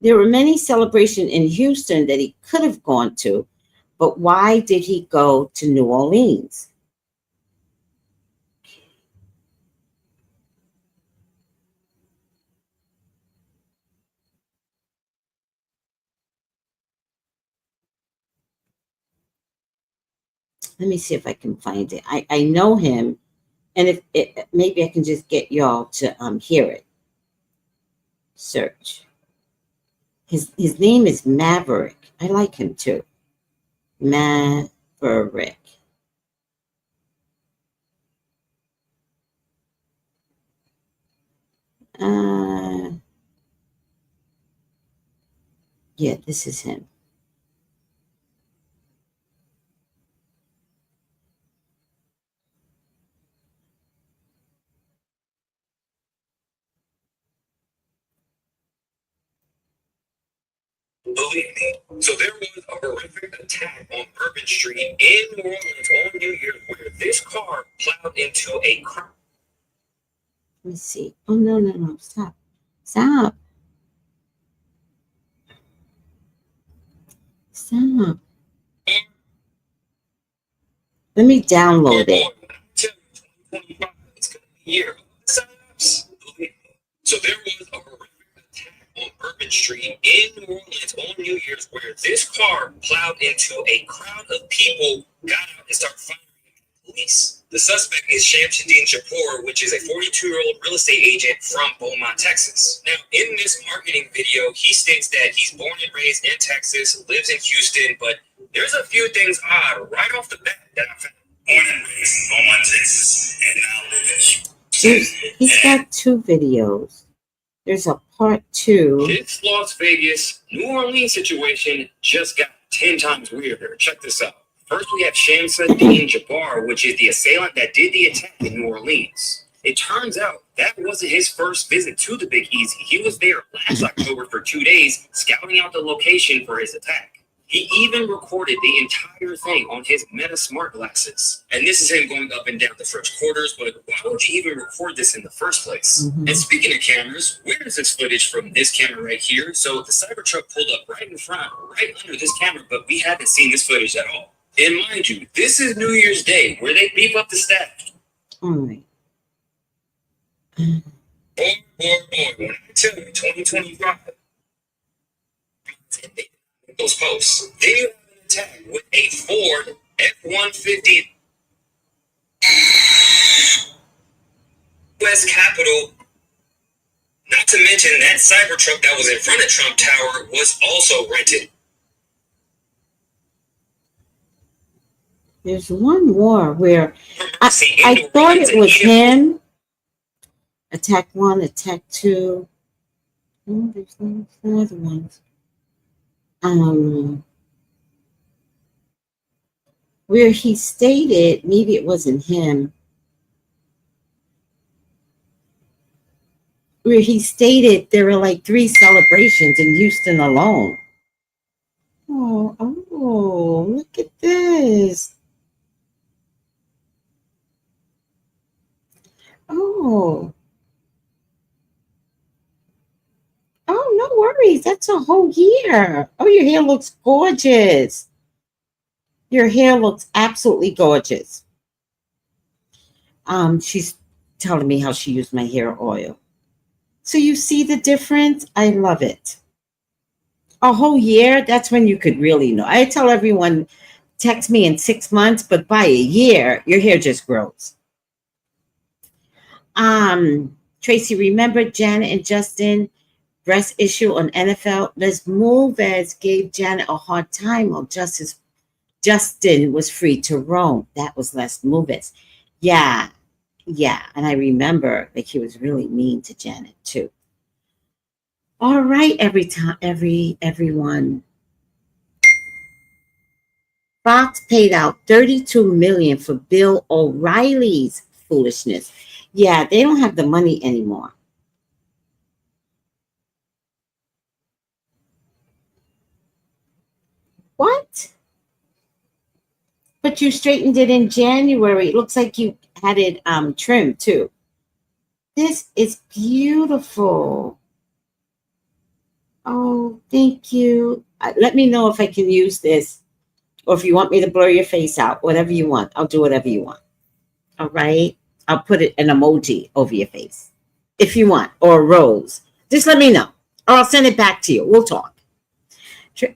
There were many celebrations in Houston that he could have gone to, but why did he go to New Orleans? Let me see if I can find it. I know him, and if it, maybe I can just get y'all to hear it. Search. His name is Maverick. I like him too. Maverick. Yeah, this is him.
Believe me. So there was a horrific attack on Bourbon Street in New Orleans on New Year's where this car plowed into a crowd.
Let me see. Oh, no. Stop. Stop. Stop. Let me download it.
It's going to be a year of signups. Believe me. So there was a horrific attack on Bourbon Street in New Orleans on New Year's where this car plowed into a crowd of people, got out and started firing at the police. The suspect is Shamsuddin Japour, which is a 42-year-old real estate agent from Beaumont, Texas. Now, in this marketing video, he states that he's born and raised in Texas, lives in Houston, but there's a few things odd right off the bat that I found. Born and raised in Beaumont, Texas, and now live in Houston.
He's got two videos. There's a part 2.
This Las Vegas, New Orleans situation just got 10 times weirder. Check this out. First, we have Shamsuddin Jabbar, which is the assailant that did the attack in New Orleans. It turns out that wasn't his first visit to the Big Easy. He was there last October for 2 days, scouting out the location for his attack. He even recorded the entire thing on his Meta smart glasses. And this is him going up and down the French quarters, but why would you even record this in the first place? And speaking of cameras, where is this footage from this camera right here? So the Cybertruck pulled up right in front, right under this camera, but we haven't seen this footage at all. And mind you, this is New Year's Day, where they beef up the staff.
All right.
Boy, when I tell you 2025, those posts. Then you have an attack with a Ford F-150 with U.S. Capitol. Not to mention that Cybertruck that was in front of Trump Tower was also rented.
There's one more where I thought it was him. Attack 1, Attack 2. Oh, there's no other ones. Where he stated, maybe it wasn't him, where he stated there were like 3 celebrations in Houston alone. Oh, look at this. Oh, no worries. That's a whole year. Oh, your hair looks gorgeous. Your hair looks absolutely gorgeous. She's telling me how she used my hair oil. So you see the difference? I love it. A whole year, that's when you could really know. I tell everyone, text me in 6 months, but by a year, your hair just grows. Tracey, remember Janet and Justin breast issue on NFL? Les Moves gave Janet a hard time while Justin was free to roam. That was Les Moves. Yeah. And I remember like he was really mean to Janet too. All right, everyone. Fox paid out $32 million for Bill O'Reilly's foolishness. Yeah, they don't have the money anymore. What? But you straightened it in January. It looks like you had it trimmed too. This is beautiful. Oh, thank you. Let me know if I can use this or if you want me to blur your face out, whatever you want. I'll do whatever you want. All right. I'll put an emoji over your face if you want, or a rose. Just let me know, or I'll send it back to you. We'll talk. Do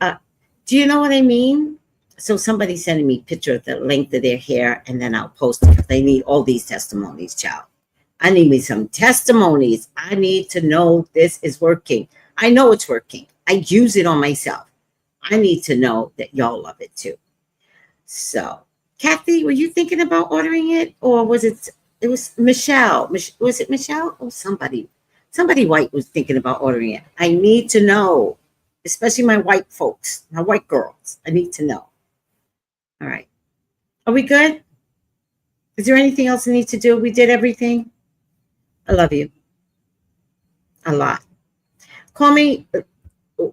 you know what I mean? So somebody's sending me a picture of the length of their hair, and then I'll post it. They need all these testimonies, child. I need me some testimonies. I need to know this is working. I know it's working. I use it on myself. I need to know that y'all love it too. So, Kathy, were you thinking about ordering it, or was it was Michelle? Was it Michelle? Oh, somebody white was thinking about ordering it. I need to know, especially my white folks, my white girls. I need to know. All right. Are we good? Is there anything else I need to do? We did everything. I love you a lot. Call me,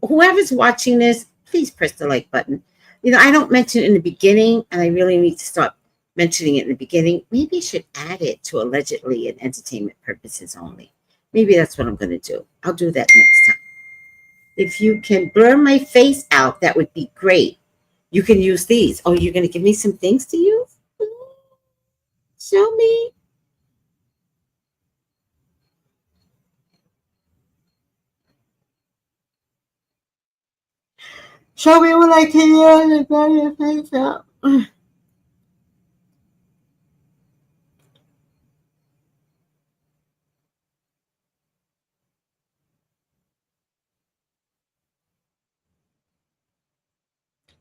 whoever's watching this, please press the like button. You know, I don't mention it in the beginning, and I really need to start mentioning it in the beginning. Maybe I should add it to allegedly and entertainment purposes only. Maybe that's what I'm going to do. I'll do that next time. If you can blur my face out, that would be great. You can use these. Oh, you're going to give me some things to use? Show me. Show me what I can use to blur your face out.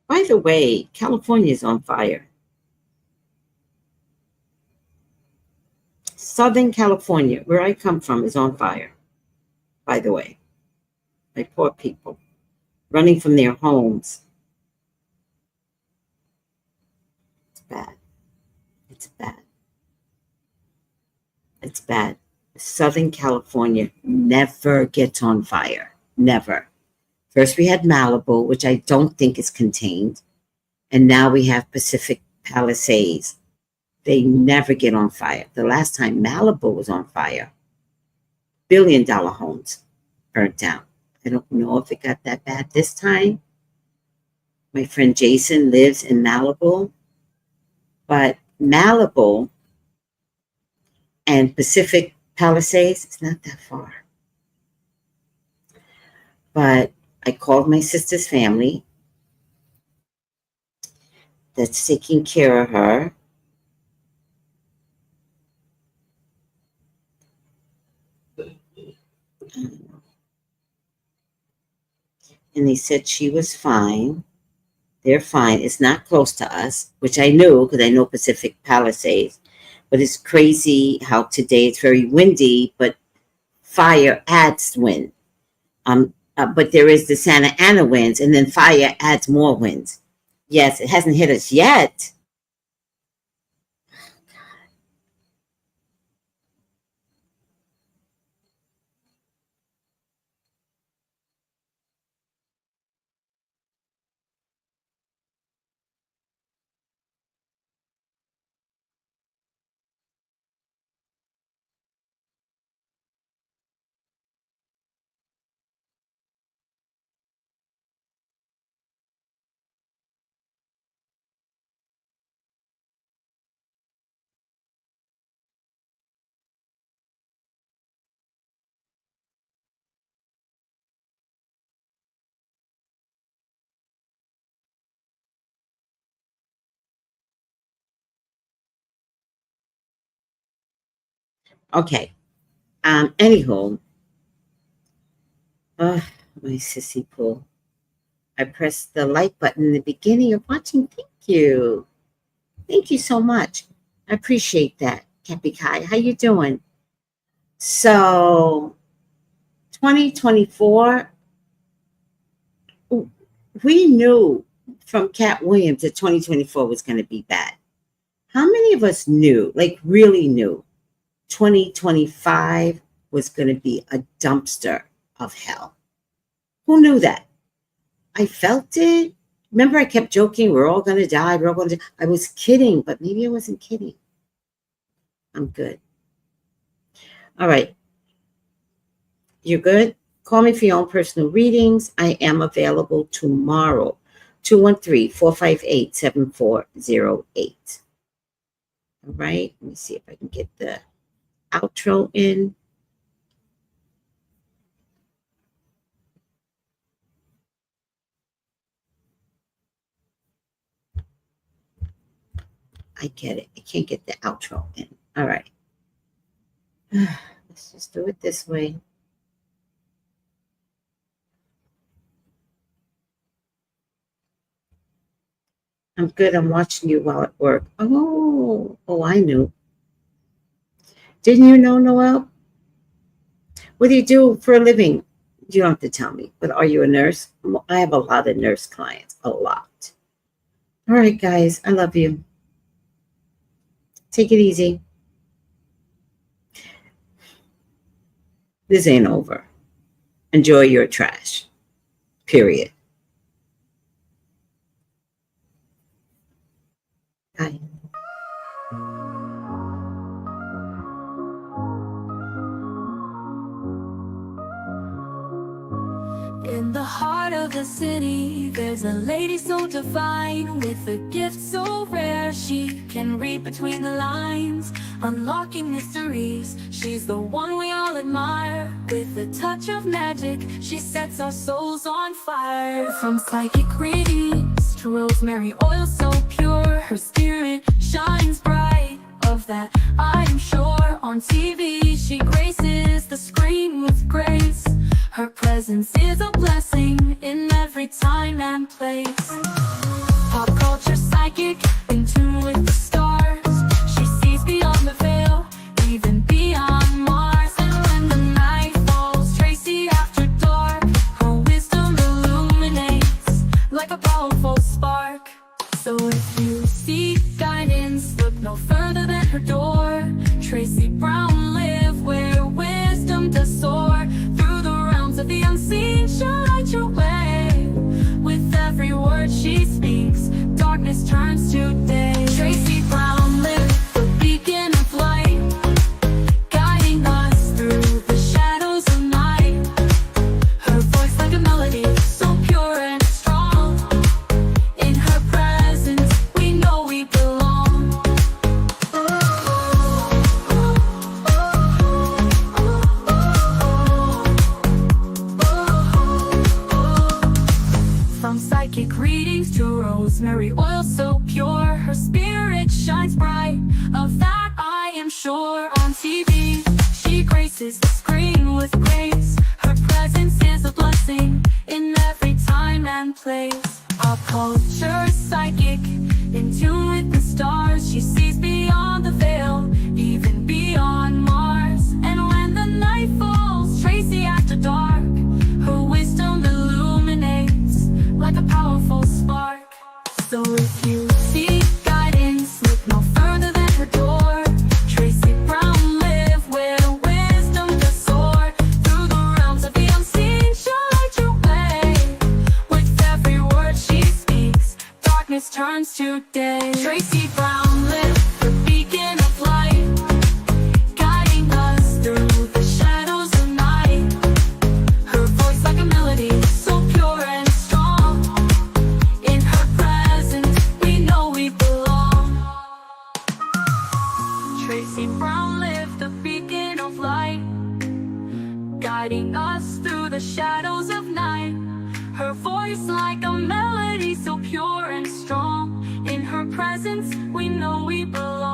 By the way, California is on fire. Southern California, where I come from, is on fire. By the way, my poor people running from their homes. It's bad. It's bad. It's bad. Southern California never gets on fire. Never. First we had Malibu, which I don't think is contained. And now we have Pacific Palisades. They never get on fire. The last time Malibu was on fire, billion-dollar homes burnt down. I don't know if it got that bad this time. My friend Jason lives in Malibu. But Malibu and Pacific Palisades, it's not that far. But I called my sister's family that's taking care of her. And they said she was fine. They're fine. It's not close to us, which I knew because I know Pacific Palisades. But it's crazy how today it's very windy, but fire adds wind. But there is the Santa Ana winds, and then fire adds more winds. Yes, it hasn't hit us yet. Okay. Anywho, my sissy pool. I pressed the like button in the beginning of watching. Thank you. Thank you so much. I appreciate that. Cappy Kai, how you doing? So 2024, we knew from Cat Williams that 2024 was going to be bad. How many of us knew, like really knew, 2025 was going to be a dumpster of hell? Who knew that? I felt it. Remember, I kept joking, we're all going to die. We're all going to die. I was kidding, but maybe I wasn't kidding. I'm good. All right. You're good? Call me for your own personal readings. I am available tomorrow. 213-458-7408. All right. Let me see if I can get the outro in. I get it. I can't get the outro in. All right. Let's just do it this way. I'm good. I'm watching you while at work. Oh, I knew. Didn't you know, Noel? What do you do for a living? You don't have to tell me, but are you a nurse? I have a lot of nurse clients, a lot. All right, guys, I love you. Take it easy. This ain't over. Enjoy your trash. Period. Bye.
In the heart of the city, there's a lady so divine, with a gift so rare she can read between the lines, unlocking mysteries. She's the one we all admire. With a touch of magic, she sets our souls on fire. From psychic readings to rosemary oil so pure, her spirit shines bright. Of that I'm sure. On TV she graces the screen with grace. Her presence is a blessing in every time and place. Pop culture psychic, in tune with the stars. She sees beyond the veil, even beyond Mars. And when the night falls, Tracey after dark, her wisdom illuminates like a powerful spark. So if you seek guidance, look no further than her door. Tracey Brown live where wisdom does soar. Through the realms of the unseen, she'll light your way. With every word she speaks, darkness turns to day. Tracey Brown live, the beacon of light, guiding us through the shadows of night. Her voice like a melody, so pure and strong. In her presence, we know we belong. From psychic readings to rosemary oil so pure, her spirit shines bright. Of that I am sure. On TV, she graces the screen with grace. culture psychic, in tune with the stars. She sees beyond the veil, even beyond Mars. And when the night falls, Tracey after dark, her wisdom illuminates like a powerful spark. So if you seek guidance, look no further than her door. Tracey Brown live where wisdom does soar. Through the realms of the unseen, she'll light your way. With every word she speaks, darkness turns to day. Tracey Brown live, the beacon of light, guiding us through the shadows of night. Her voice like a melody, so pure and strong. In her presence, we know we belong. Tracey Brown lived the beacon of light, guiding us through the shadows of night. Her voice like a melody, so pure and strong. In her presence, we know we belong.